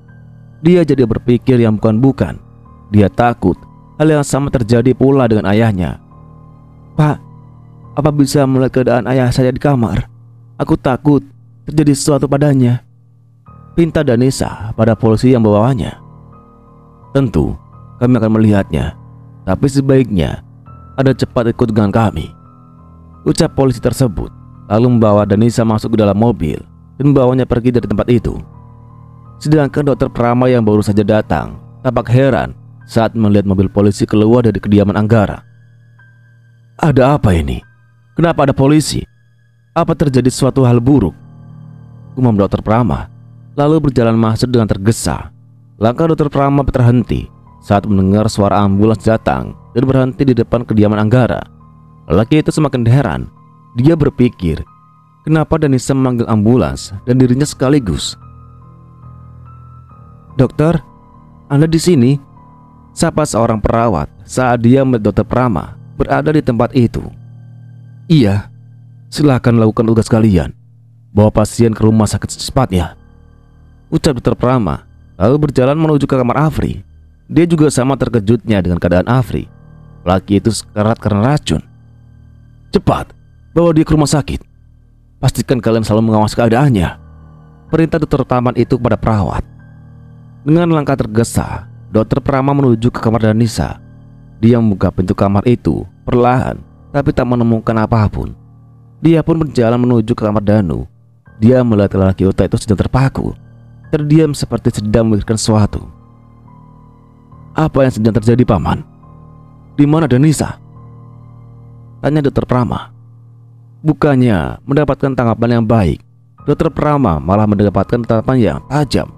Dia jadi berpikir yang bukan-bukan. Dia takut hal yang sama terjadi pula dengan ayahnya. "Pak, apa bisa melihat keadaan ayah saya di kamar? Aku takut terjadi sesuatu padanya," pinta Danisa pada polisi yang membawanya. "Tentu kami akan melihatnya, tapi sebaiknya Anda cepat ikut dengan kami," ucap polisi tersebut lalu membawa Danisa masuk ke dalam mobil dan membawanya pergi dari tempat itu. Sedangkan Dokter Prama yang baru saja datang tampak heran saat melihat mobil polisi keluar dari kediaman Anggara. "Ada apa ini? Kenapa ada polisi? Apa terjadi suatu hal buruk?" gumam Dokter Prama lalu berjalan masuk dengan tergesa. Langkah Dokter Prama terhenti saat mendengar suara ambulans datang dan berhenti di depan kediaman Anggara. Lelaki itu semakin heran. Dia berpikir, kenapa Danisa memanggil ambulans dan dirinya sekaligus. "Dokter, Anda di sini?" sapa seorang perawat saat dia melihat Dokter Prama berada di tempat itu. "Iya, silakan lakukan tugas kalian. Bawa pasien ke rumah sakit secepatnya, ucap dokter Prama, lalu berjalan menuju ke kamar Afri. Dia juga sama terkejutnya dengan keadaan Afri. Laki itu sekarat karena racun. Cepat, bawa dia ke rumah sakit. Pastikan kalian selalu mengawasi keadaannya, perintah dokter Taman itu kepada perawat. Dengan langkah tergesa, dokter Prama menuju ke kamar Danisa. Dia membuka pintu kamar itu perlahan, tapi tak menemukan apapun. Dia pun berjalan menuju ke kamar Danu. Dia melihat lelaki Uta itu sedang terpaku, terdiam seperti sedang memikirkan sesuatu. Apa yang sedang terjadi, Paman? Di mana Danisa? Tanya dokter Prama. Bukannya mendapatkan tanggapan yang baik, dokter Prama malah mendapatkan tatapan yang tajam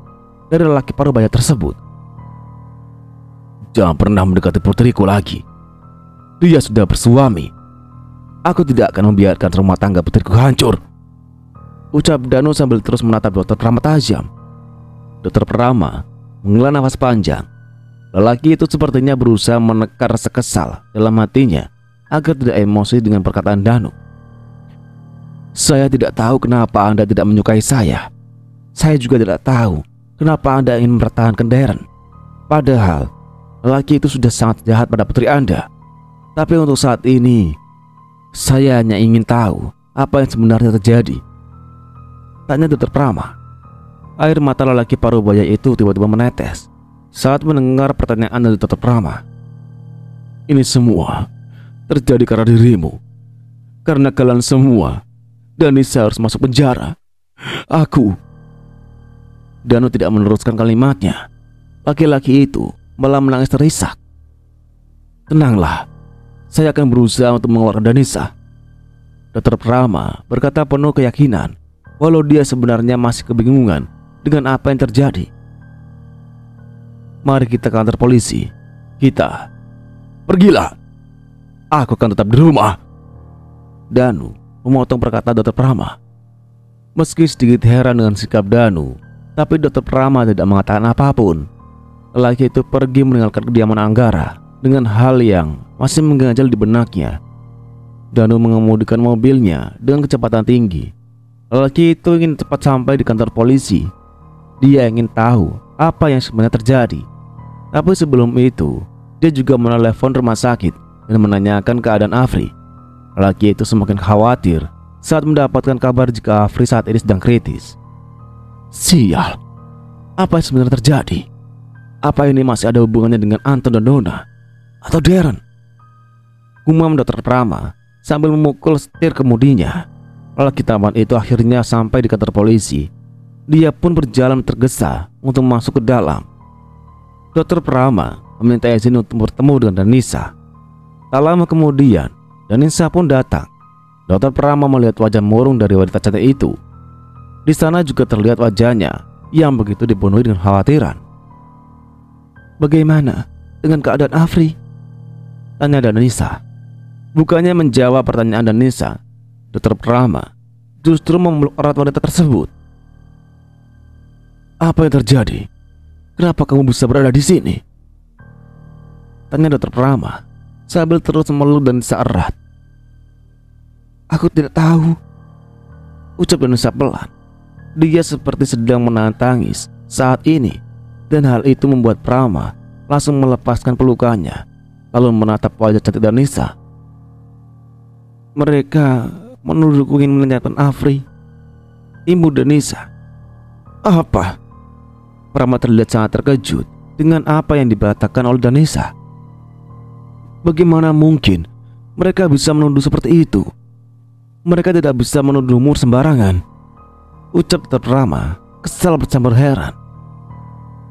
dari lelaki parubaya tersebut. Jangan pernah mendekati putriku lagi. Dia sudah bersuami. Aku tidak akan membiarkan rumah tangga putriku hancur, ucap Danu sambil terus menatap dokter Prama tajam. Dokter Prama menghela nafas panjang. Lelaki itu sepertinya berusaha menekan rasa kesal dalam hatinya agar tidak emosi dengan perkataan Danu. Saya tidak tahu kenapa Anda tidak menyukai saya. Saya juga tidak tahu kenapa Anda ingin mempertahankan Darren. Padahal lelaki itu sudah sangat jahat pada putri Anda. Tapi untuk saat ini, saya hanya ingin tahu apa yang sebenarnya terjadi, tanya dokter Prama. Air mata lelaki parubaya itu tiba-tiba menetes saat mendengar pertanyaan dari dokter Prama. Ini semua terjadi karena dirimu. Karena kalian semua, Danisa harus masuk penjara. Aku. Danu tidak meneruskan kalimatnya. Laki-laki itu malah menangis terisak. Tenanglah, saya akan berusaha untuk mengeluarkan Danisa, dokter Prama berkata penuh keyakinan, walau dia sebenarnya masih kebingungan dengan apa yang terjadi. Mari kita ke kantor polisi. Kita. Pergilah. Aku akan tetap di rumah, Danu memotong perkataan dokter Prama. Meski sedikit heran dengan sikap Danu, tapi dokter Prama tidak mengatakan apapun. Lelaki itu pergi meninggalkan kediaman Anggara dengan hal yang masih mengganjal di benaknya. Danu mengemudikan mobilnya dengan kecepatan tinggi. Lelaki itu ingin cepat sampai di kantor polisi. Dia ingin tahu apa yang sebenarnya terjadi. Tapi sebelum itu, dia juga menelepon rumah sakit dan menanyakan keadaan Afri. Lelaki itu semakin khawatir saat mendapatkan kabar jika Afri saat ini sedang kritis. Sial, apa yang sebenarnya terjadi? Apa ini masih ada hubungannya dengan Anton dan Nona? Atau Darren? Gumam dokter Prama sambil memukul setir kemudinya. Lelaki tampan itu akhirnya sampai di kantor polisi. Dia pun berjalan tergesa untuk masuk ke dalam. Dokter Prama meminta izin untuk bertemu dengan Danisa. Tak lama kemudian, Danisa pun datang. Dokter Prama melihat wajah murung dari wanita cantik itu. Di sana juga terlihat wajahnya yang begitu dipenuhi dengan khawatiran. Bagaimana dengan keadaan Afri? Tanya Danisa. Bukannya menjawab pertanyaan Danisa, dokter Prama justru memeluk erat wanita tersebut. Apa yang terjadi? Kenapa kamu bisa berada di sini? Tanya dokter Prama sambil terus memeluk Danisa erat. Aku tidak tahu, ucap Danisa pelan. Dia seperti sedang menahan tangis saat ini, dan hal itu membuat Prama langsung melepaskan pelukannya, lalu menatap wajah cantik Danisa. Mereka menuduhku ingin menanyakan Afri, ibu Danisa. Apa? Prama terlihat sangat terkejut dengan apa yang dikatakan oleh Danisa. Bagaimana mungkin mereka bisa menuduh seperti itu? Mereka tidak bisa menuduhmu sembarangan, ucap dokter Prama kesal bercampur heran.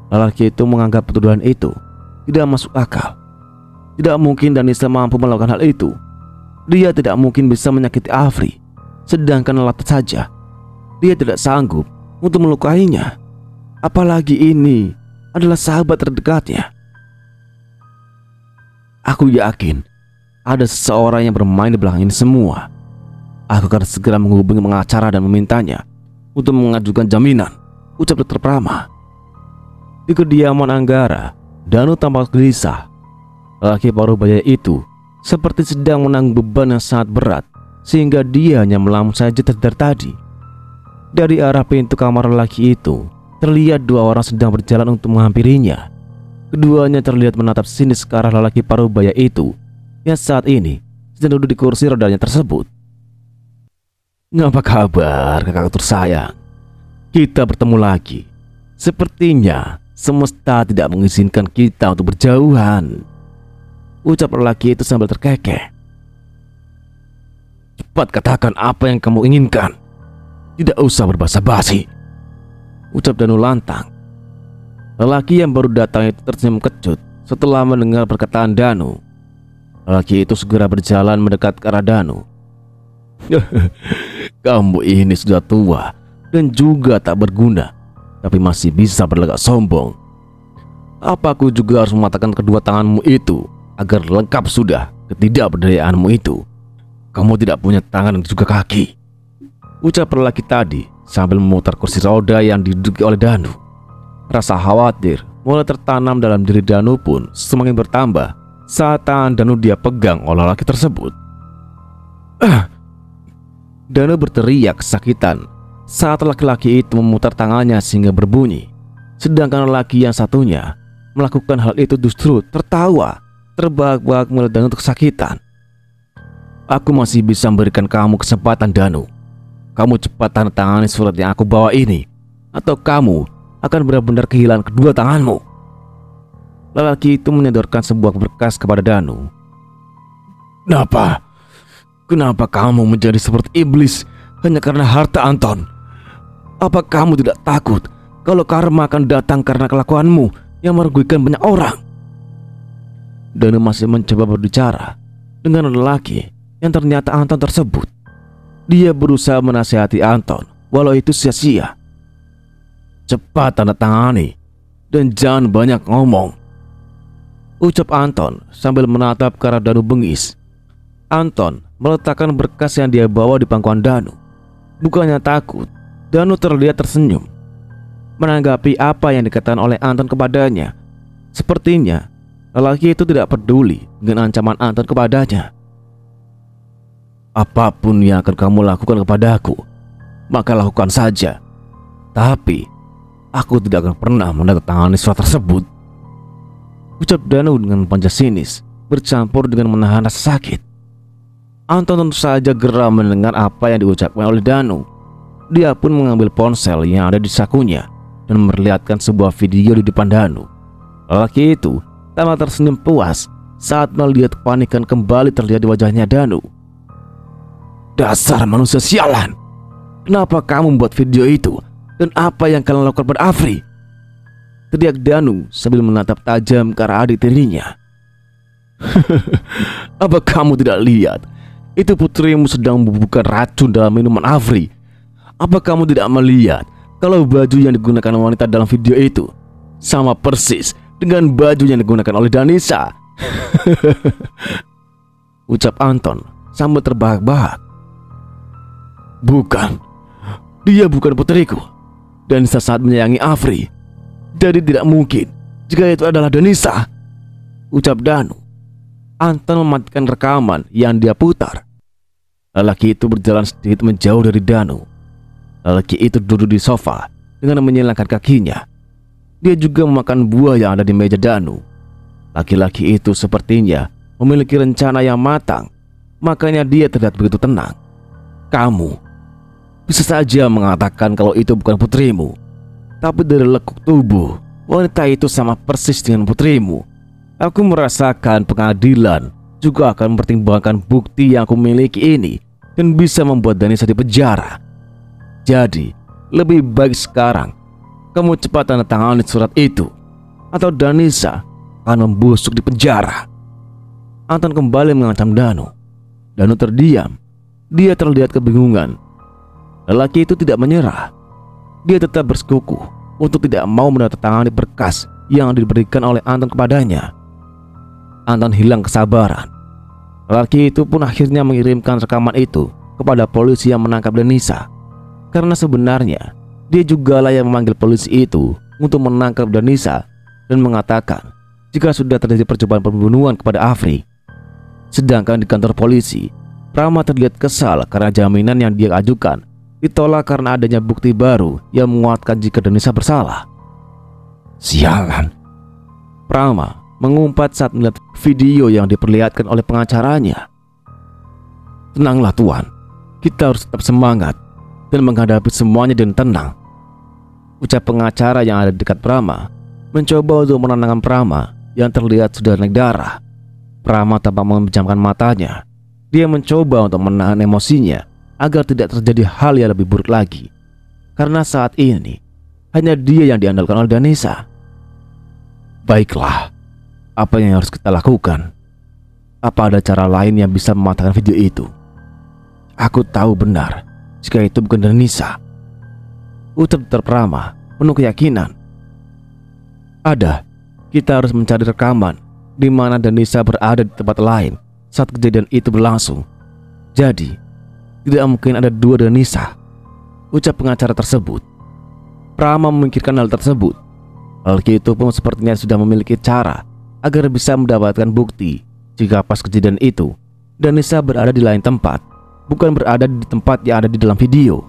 Lelaki itu menganggap tuduhan itu tidak masuk akal. Tidak mungkin Danisa mampu melakukan hal itu. Dia tidak mungkin bisa menyakiti Afri, sedangkan Lata saja dia tidak sanggup untuk melukainya. Apalagi ini adalah sahabat terdekatnya. Aku yakin ada seseorang yang bermain di belakang ini semua. Aku akan segera menghubungi pengacara dan memintanya untuk mengajukan jaminan, ucap dokter Prama. Di kediaman Anggara, Danu tampak gelisah. Lelaki parubaya itu seperti sedang menanggung beban yang sangat berat, sehingga dia hanya melamun saja dari tadi. Dari arah pintu kamar lelaki itu, terlihat dua orang sedang berjalan untuk menghampirinya. Keduanya terlihat menatap sinis ke arah lelaki parubaya itu yang saat ini sedang duduk di kursi rodanya tersebut. "Ngapa kabar kakak tersayang? Kita bertemu lagi. Sepertinya semesta tidak mengizinkan kita untuk berjauhan," ucap lelaki itu sambil terkekeh. "Cepat katakan apa yang kamu inginkan. Tidak usah berbasa-basi," ucap Danu lantang. Lelaki yang baru datang itu tersenyum kecut setelah mendengar perkataan Danu. Lelaki itu segera berjalan mendekat ke arah Danu. "Kamu ini sudah tua dan juga tak berguna, tapi masih bisa berlagak sombong. Apa aku juga harus mematahkan kedua tanganmu itu agar lengkap sudah ketidakberdayaanmu itu? Kamu tidak punya tangan dan juga kaki," ucap lelaki tadi sambil memutar kursi roda yang diduduki oleh Danu. Rasa khawatir mulai tertanam dalam diri Danu pun semakin bertambah saat tangan Danu dia pegang oleh lelaki tersebut. Danu berteriak kesakitan saat laki-laki itu memutar tangannya sehingga berbunyi. Sedangkan lelaki yang satunya melakukan hal itu justru tertawa terbahak-bahak melihat Danu kesakitan. "Aku masih bisa memberikan kamu kesempatan, Danu. Kamu cepat tanda tangani surat yang aku bawa ini, atau kamu akan benar-benar kehilangan kedua tanganmu." Lelaki itu menyodorkan sebuah berkas kepada Danu. Kenapa kamu menjadi seperti iblis hanya karena harta, Anton? Apa kamu tidak takut kalau karma akan datang karena kelakuanmu yang merugikan banyak orang?" Danu masih mencoba berbicara dengan lelaki yang ternyata Anton tersebut. Dia berusaha menasihati Anton walau itu sia-sia. "Cepat tanda tangani dan jangan banyak ngomong," ucap Anton sambil menatap ke arah Danu bengis. Anton meletakkan berkas yang dia bawa di pangkuan Danu. Bukannya takut, Danu terlihat tersenyum menanggapi apa yang dikatakan oleh Anton kepadanya. Sepertinya lelaki itu tidak peduli dengan ancaman Anton kepadanya. "Apapun yang akan kamu lakukan kepadaku, maka lakukan saja. Tapi aku tidak akan pernah menandatangani surat tersebut," ucap Danu dengan panjang sinis bercampur dengan menahan rasa sakit. Anton tentu saja geram mendengar apa yang diucapkan oleh Danu. Dia pun mengambil ponsel yang ada di sakunya dan memperlihatkan sebuah video di depan Danu. Lelaki itu tampak tersenyum puas saat melihat kepanikan kembali terlihat di wajahnya Danu. "Dasar manusia sialan! Kenapa kamu membuat video itu? Dan apa yang kalian lakukan pada Afri?" teriak Danu sambil menatap tajam ke arah adik tirinya. "Apa kamu tidak lihat? Itu putrimu sedang membubuhkan racun dalam minuman Afri. Apa kamu tidak melihat kalau baju yang digunakan wanita dalam video itu sama persis dengan baju yang digunakan oleh Danisa?" ucap Anton sambil terbahak-bahak. "Bukan, dia bukan putriku. Danisa sangat menyayangi Afri. Jadi tidak mungkin jika itu adalah Danisa," ucap Danu. Anton mematikan rekaman yang dia putar. Lelaki itu berjalan sedikit menjauh dari Danu. Lelaki itu duduk di sofa dengan menyilangkan kakinya. Dia juga memakan buah yang ada di meja Danu. Laki-laki itu sepertinya memiliki rencana yang matang, makanya dia terlihat begitu tenang. "Kamu bisa saja mengatakan kalau itu bukan putrimu, tapi dari lekuk tubuh wanita itu sama persis dengan putrimu. Aku merasakan pengadilan juga akan mempertimbangkan bukti yang aku miliki ini dan bisa membuat Danisa dipenjara. Jadi lebih baik sekarang kamu cepat tanda tangani surat itu, atau Danisa akan membusuk di penjara." Anton kembali mengancam Danu. Danu terdiam. Dia terlihat kebingungan. Lelaki itu tidak menyerah. Dia tetap bersekukuh untuk tidak mau menandatangani berkas yang diberikan oleh Anton kepadanya. Anton hilang kesabaran. Lelaki itu pun akhirnya mengirimkan rekaman itu kepada polisi yang menangkap Danisa. Karena sebenarnya dia juga lah yang memanggil polisi itu untuk menangkap Danisa dan mengatakan jika sudah terjadi percobaan pembunuhan kepada Afri. Sedangkan di kantor polisi, Rama terlihat kesal karena jaminan yang dia ajukan ditolak karena adanya bukti baru yang menguatkan jika Danisa bersalah. Sialan. Prama mengumpat saat melihat video yang diperlihatkan oleh pengacaranya. Tenanglah Tuan, kita harus tetap semangat dan menghadapi semuanya dengan tenang, ucap pengacara yang ada di dekat Prama, mencoba untuk menenangkan Prama yang terlihat sudah naik darah. Prama tanpa memejamkan matanya. Dia mencoba untuk menahan emosinya agar tidak terjadi hal yang lebih buruk lagi. Karena saat ini hanya dia yang diandalkan oleh Danisa. Baiklah, apa yang harus kita lakukan? Apa ada cara lain yang bisa mematahkan video itu? Aku tahu benar jika itu bukan Danisa, ucap Dr. Prama penuh keyakinan. Ada, kita harus mencari rekaman di mana Danisa berada di tempat lain saat kejadian itu berlangsung. Jadi, tidak mungkin ada dua Danisa, ucap pengacara tersebut. Prama memikirkan hal tersebut. Lelaki itu pun sepertinya sudah memiliki cara agar bisa mendapatkan bukti jika pas kejadian itu Danisa berada di lain tempat, bukan berada di tempat yang ada di dalam video.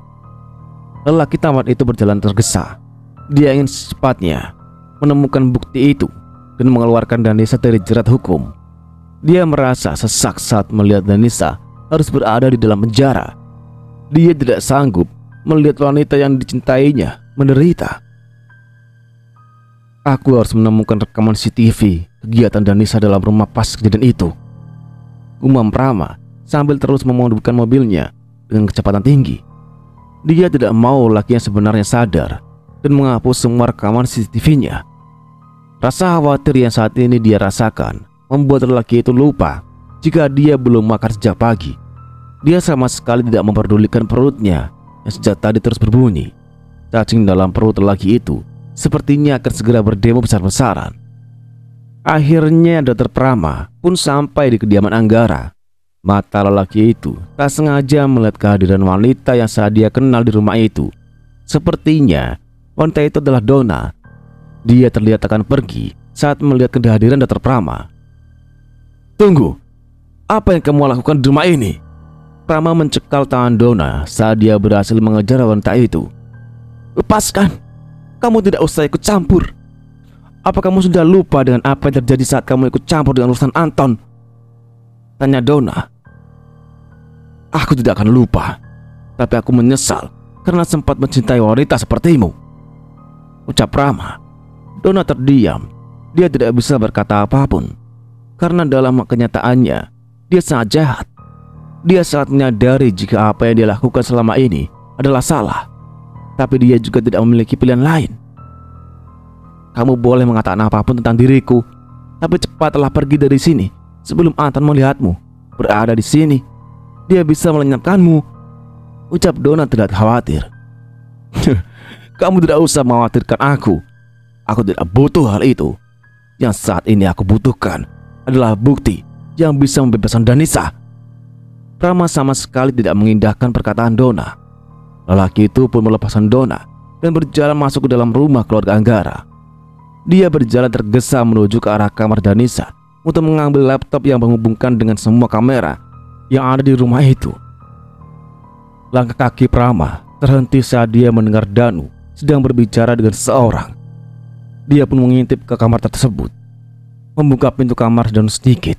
Lelaki tamat itu berjalan tergesa. Dia ingin secepatnya menemukan bukti itu dan mengeluarkan Danisa dari jerat hukum. Dia merasa sesak saat melihat Danisa harus berada di dalam penjara. Dia tidak sanggup melihat wanita yang dicintainya menderita. Aku harus menemukan rekaman CCTV kegiatan Danisa dalam rumah pas kejadian itu, gumam Prama sambil terus mengemudikan mobilnya dengan kecepatan tinggi. Dia tidak mau laki yang sebenarnya sadar dan menghapus semua rekaman CCTV-nya. Rasa khawatir yang saat ini dia rasakan membuat lelaki itu lupa jika dia belum makan sejak pagi. Dia sama sekali tidak memperdulikan perutnya yang sejak tadi terus berbunyi. Cacing dalam perut lelaki itu sepertinya akan segera berdemo besar-besaran. Akhirnya Dr. Prama pun sampai di kediaman Anggara. Mata lelaki itu tak sengaja melihat kehadiran wanita yang saat dia kenal di rumah itu. Sepertinya wanita itu adalah Donna. Dia terlihat akan pergi saat melihat kehadiran Dr. Prama. Tunggu, apa yang kamu lakukan di rumah ini? Prama mencekal tangan Donna saat dia berhasil mengejar wanita itu. Lepaskan, kamu tidak usah ikut campur. Apa kamu sudah lupa dengan apa yang terjadi saat kamu ikut campur dengan urusan Anton? Tanya Donna. Aku tidak akan lupa, tapi aku menyesal karena sempat mencintai wanita sepertimu, ucap Prama. Donna terdiam. Dia tidak bisa berkata apapun karena dalam kenyataannya dia sangat jahat. Dia sangat menyadari jika apa yang dia lakukan selama ini adalah salah, tapi dia juga tidak memiliki pilihan lain. Kamu boleh mengatakan apapun tentang diriku, tapi cepatlah pergi dari sini sebelum Anton melihatmu berada di sini. Dia bisa melenyapkanmu, ucap Donna tidak khawatir. Kamu tidak usah mengkhawatirkan aku. Aku tidak butuh hal itu. Yang saat ini aku butuhkan adalah bukti yang bisa membebaskan Danisa. Prama sama sekali tidak mengindahkan perkataan Donna. Lelaki itu pun melepaskan Donna dan berjalan masuk ke dalam rumah keluarga Anggara. Dia berjalan tergesa menuju ke arah kamar Danisa untuk mengambil laptop yang menghubungkan dengan semua kamera yang ada di rumah itu. Langkah kaki Prama terhenti saat dia mendengar Danu sedang berbicara dengan seseorang. Dia pun mengintip ke kamar tersebut. Membuka pintu kamar Danu sedikit.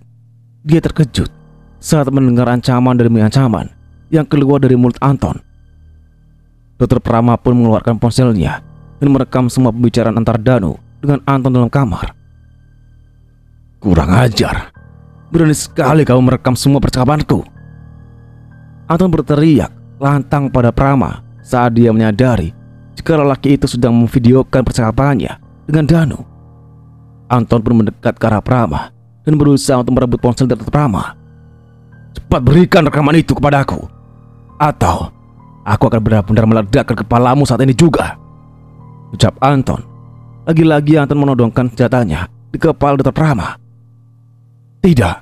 Dia terkejut saat mendengar ancaman demi ancaman yang keluar dari mulut Anton. Dr. Prama pun mengeluarkan ponselnya dan merekam semua pembicaraan antar Danu dengan Anton dalam kamar. Kurang ajar, berani sekali kau merekam semua percakapanku. Anton berteriak lantang pada Prama saat dia menyadari jika lelaki itu sedang memvideokan percakapannya dengan Danu. Anton pun mendekat ke arah Prama dan berusaha untuk merebut ponsel Dr. Prama. Cepat berikan rekaman itu kepadaku, atau aku akan benar-benar meledakkan kepalamu saat ini juga, ucap Anton. Lagi-lagi Anton menodongkan senjatanya di kepala Dr. Prama. Tidak,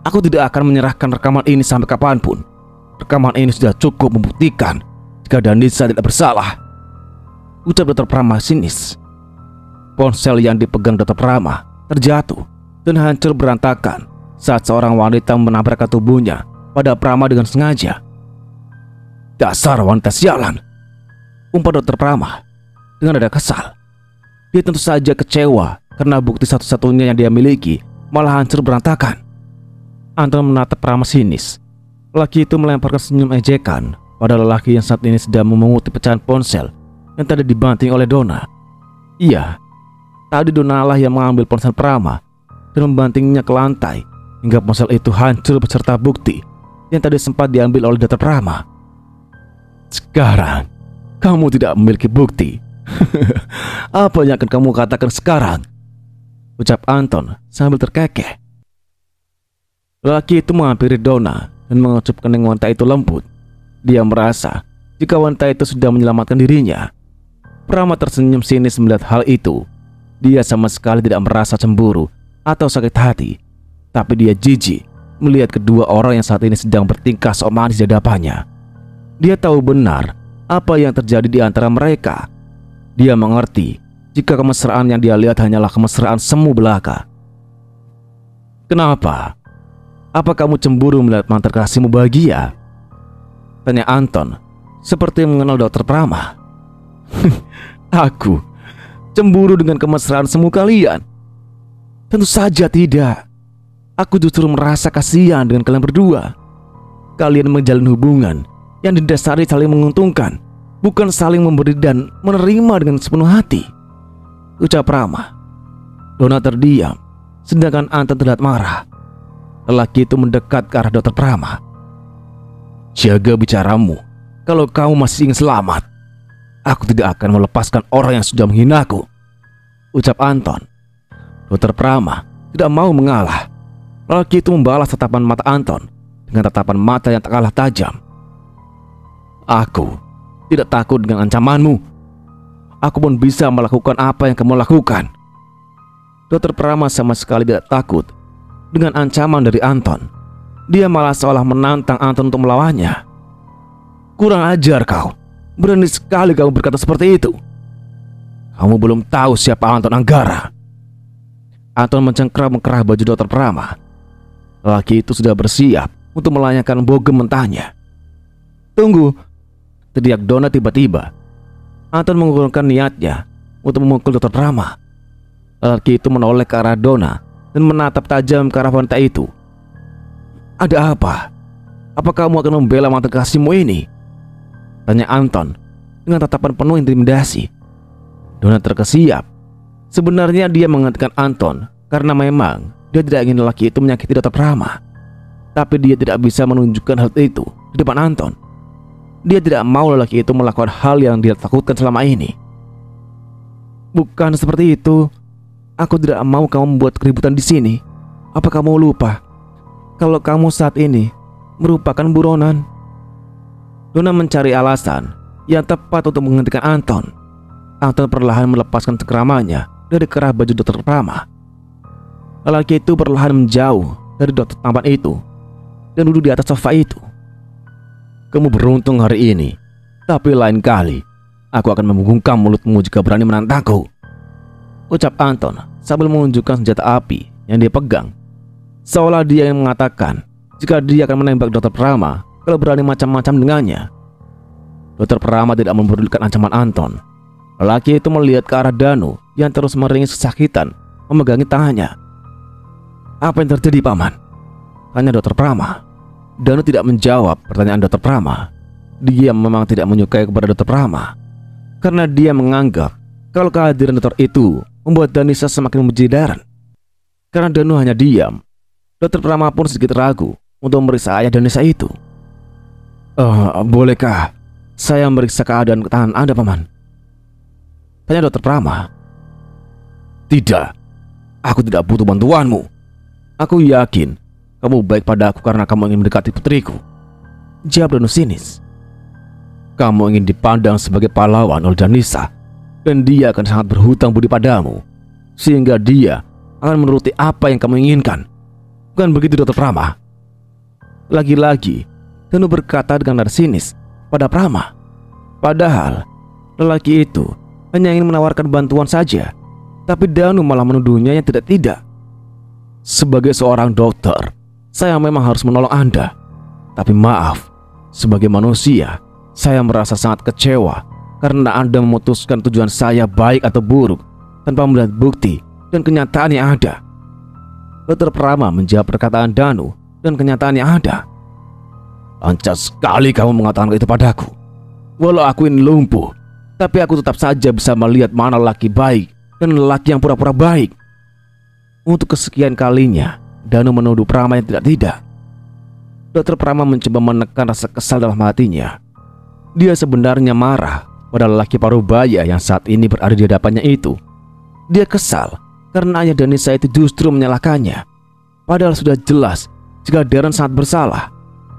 aku tidak akan menyerahkan rekaman ini sampai kapanpun. Rekaman ini sudah cukup membuktikan jika Danisa tidak bersalah, ucap Dr. Prama sinis. Ponsel yang dipegang Dr. Prama terjatuh dan hancur berantakan saat seorang wanita menabrakkan tubuhnya pada Prama dengan sengaja. Dasar wanita sialan, umpan Dokter Prama dengan nada kesal. Dia tentu saja kecewa karena bukti satu-satunya yang dia miliki malah hancur berantakan. Anton menatap Prama sinis. Lelaki itu melemparkan senyum ejekan pada lelaki yang saat ini sedang memunguti pecahan ponsel yang tadi dibanting oleh Donna. Iya, tadi Donna lah yang mengambil ponsel Prama dan membantingnya ke lantai hingga ponsel itu hancur beserta bukti yang tadi sempat diambil oleh Dokter Prama. Sekarang kamu tidak memiliki bukti. Apa yang akan kamu katakan sekarang? Ucap Anton sambil terkekeh. Lelaki itu menghampiri Donna dan mengecup kening wanita itu lembut. Dia merasa jika wanita itu sudah menyelamatkan dirinya. Prama tersenyum sinis melihat hal itu. Dia sama sekali tidak merasa cemburu atau sakit hati, tapi dia jijik melihat kedua orang yang saat ini sedang bertingkah sok manis di hadapannya. Dia tahu benar apa yang terjadi di antara mereka. Dia mengerti jika kemesraan yang dia lihat hanyalah kemesraan semu belaka. Kenapa? Apa kamu cemburu melihat mantan kasihmu bahagia? Tanya Anton seperti mengenal Dokter Prama. Aku cemburu dengan kemesraan semu kalian? Tentu saja tidak. Aku justru merasa kasihan dengan kalian berdua. Kalian menjalin hubungan yang didasari saling menguntungkan, bukan saling memberi dan menerima dengan sepenuh hati, ucap Prama. Donna terdiam, sedangkan Anton terlihat marah. Lelaki itu mendekat ke arah Dokter Prama. Jaga bicaramu. Kalau kamu masih ingin selamat, aku tidak akan melepaskan orang yang sudah menghinaku, ucap Anton. Dokter Prama tidak mau mengalah. Lelaki itu membalas tatapan mata Anton dengan tatapan mata yang tak kalah tajam. Aku tidak takut dengan ancamanmu. Aku pun bisa melakukan apa yang kamu lakukan. Dokter Prama sama sekali tidak takut dengan ancaman dari Anton. Dia malah seolah menantang Anton untuk melawannya. Kurang ajar kau. Berani sekali kamu berkata seperti itu. Kamu belum tahu siapa Anton Anggara. Anton mencengkram-mengkerah baju Dokter Prama. Lelaki itu sudah bersiap untuk melayangkan bogem mentahnya. Tunggu, teriak Donna tiba-tiba. Anton mengurungkan niatnya untuk memukul Dokter Prama. Lelaki itu menoleh ke arah Donna dan menatap tajam ke arah wanita itu. Ada apa? Apa kamu akan membela mantan kasihmu ini? Tanya Anton dengan tatapan penuh intimidasi. Donna terkesiap. Sebenarnya dia menghentikan Anton karena memang dia tidak ingin lelaki itu menyakiti Dokter Prama. Tapi dia tidak bisa menunjukkan hal itu di depan Anton. Dia tidak mau lelaki itu melakukan hal yang dia takutkan selama ini. Bukan seperti itu. Aku tidak mau kamu membuat keributan di sini. Apa kamu lupa kalau kamu saat ini merupakan buronan? Donna mencari alasan yang tepat untuk menghentikan Anton. Anton perlahan melepaskan cengkramannya dari kerah baju Dokter Prama. Lelaki itu perlahan menjauh dari dokter tampan itu dan duduk di atas sofa itu. Kamu beruntung hari ini, tapi lain kali aku akan membungkam mulutmu jika berani menantangku, ucap Anton sambil menunjukkan senjata api yang dia pegang. Seolah dia yang mengatakan jika dia akan menembak Dokter Prama kalau berani macam-macam dengannya. Dokter Prama tidak mempedulikan ancaman Anton. Lelaki itu melihat ke arah Danu yang terus meringis kesakitan memegangi tangannya. Apa yang terjadi, Paman? Tanya Dokter Prama. Danu tidak menjawab pertanyaan Dokter Prama. Dia memang tidak menyukai kepada Dokter Prama karena dia menganggap kalau kehadiran dokter itu membuat Danisa semakin menjidaran. Karena Danu hanya diam, Dokter Prama pun sedikit ragu untuk memeriksa ayah Danisa itu. Bolehkah saya memeriksa keadaan tangan Anda, Paman? Tanya Dokter Prama. Tidak, aku tidak butuh bantuanmu. Aku yakin kamu baik pada aku karena kamu ingin mendekati putriku, jawab Danu sinis. Kamu ingin dipandang sebagai pahlawan oleh Danisa, dan dia akan sangat berhutang budi padamu, sehingga dia akan menuruti apa yang kamu inginkan. Bukan begitu, Dokter Prama? Lagi-lagi Danu berkata dengan nada sinis pada Prama. Padahal lelaki itu hanya ingin menawarkan bantuan saja, tapi Danu malah menuduhnya yang tidak-tidak. Sebagai seorang dokter, saya memang harus menolong Anda. Tapi maaf, sebagai manusia, Saya merasa sangat kecewa karena Anda memutuskan tujuan saya baik atau buruk tanpa melihat bukti dan kenyataan yang ada. Dr. Prama menjawab perkataan Danu dan kenyataan yang ada. Lancar sekali kamu mengatakan itu padaku. Walau aku ini lumpuh, tapi aku tetap saja bisa melihat mana laki baik dan lelaki yang pura-pura baik. Untuk kesekian kalinya, Danu menuduh Prama yang tidak-tidak. Dr. Prama mencoba menekan rasa kesal dalam hatinya. Dia sebenarnya marah pada lelaki parubaya yang saat ini berada di hadapannya itu. Dia kesal karena ayah Danisa itu justru menyalahkannya. Padahal sudah jelas jika Darren sangat bersalah.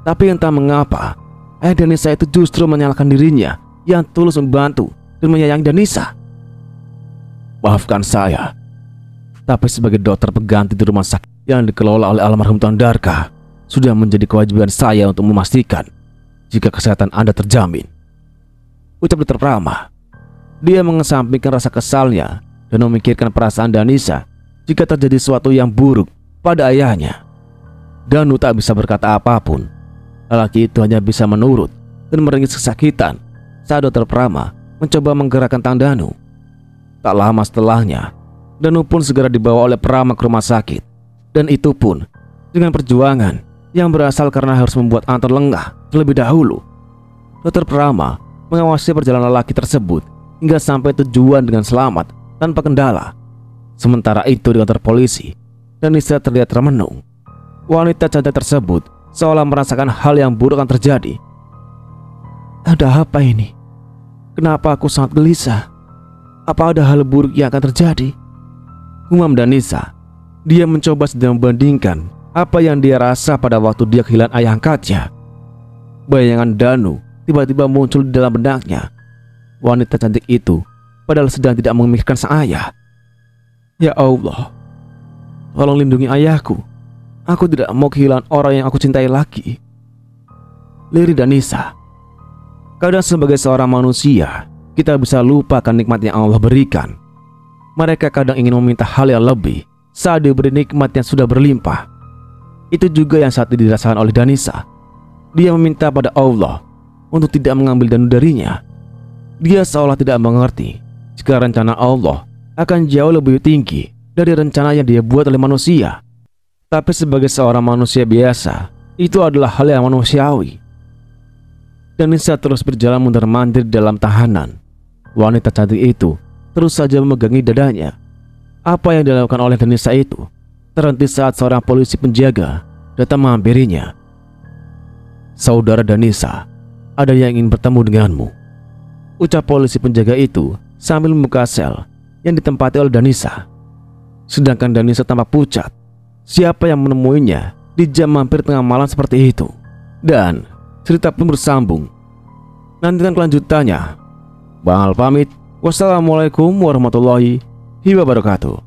Tapi entah mengapa ayah Danisa itu justru menyalahkan dirinya yang tulus membantu dan menyayangi Danisa. Maafkan saya, tapi sebagai dokter pengganti di rumah sakit yang dikelola oleh almarhum Tuan Darka, sudah menjadi kewajiban saya untuk memastikan jika kesehatan Anda terjamin, ucap Dr. Prama. Dia mengesampingkan rasa kesalnya dan memikirkan perasaan Danisa jika terjadi sesuatu yang buruk pada ayahnya. Danu tak bisa berkata apapun. Lelaki itu hanya bisa menurut dan meringis kesakitan saat Dr. Prama mencoba menggerakkan tangan Danu. Tak lama setelahnya, Danu pun segera dibawa oleh Prama ke rumah sakit. Dan itu pun dengan perjuangan yang berasal karena harus membuat Anton lengah terlebih dahulu. Dr. Prama mengawasi perjalanan lelaki tersebut hingga sampai tujuan dengan selamat tanpa kendala. Sementara itu di kantor polisi, Danisa terlihat termenung. Wanita cantik tersebut seolah merasakan hal yang buruk akan terjadi. Ada apa ini? Kenapa aku sangat gelisah? Apa ada hal buruk yang akan terjadi? Umam Danisa. Dia mencoba sedang membandingkan apa yang dia rasa pada waktu dia kehilangan ayah angkatnya. Bayangan Danu tiba-tiba muncul di dalam benaknya. Wanita cantik itu padahal sedang tidak memikirkan sang ayah. Ya Allah, tolong lindungi ayahku. Aku tidak mau kehilangan orang yang aku cintai lagi. Liri Danisa. Kadang sebagai seorang manusia, kita bisa lupakan nikmat yang Allah berikan. Mereka kadang ingin meminta hal yang lebih saat diberi nikmat yang sudah berlimpah. Itu juga yang saat ini dirasakan oleh Danisa. Dia meminta pada Allah untuk tidak mengambil Danu darinya. Dia seolah tidak mengerti jika rencana Allah akan jauh lebih tinggi dari rencana yang dia buat oleh manusia. Tapi sebagai seorang manusia biasa, itu adalah hal yang manusiawi. Danisa terus berjalan mundur-mandir dalam tahanan. Wanita cantik itu terus saja memegangi dadanya. Apa yang dilakukan oleh Danisa itu terhenti saat seorang polisi penjaga datang menghampirinya. Saudara Danisa, ada yang ingin bertemu denganmu, ucap polisi penjaga itu sambil membuka sel yang ditempati oleh Danisa. Sedangkan Danisa tampak pucat. Siapa yang menemuinya di jam hampir tengah malam seperti itu? Dan cerita pun bersambung. Nantikan kelanjutannya. Bang Al pamit. Wassalamualaikum warahmatullahi wabarakatuh.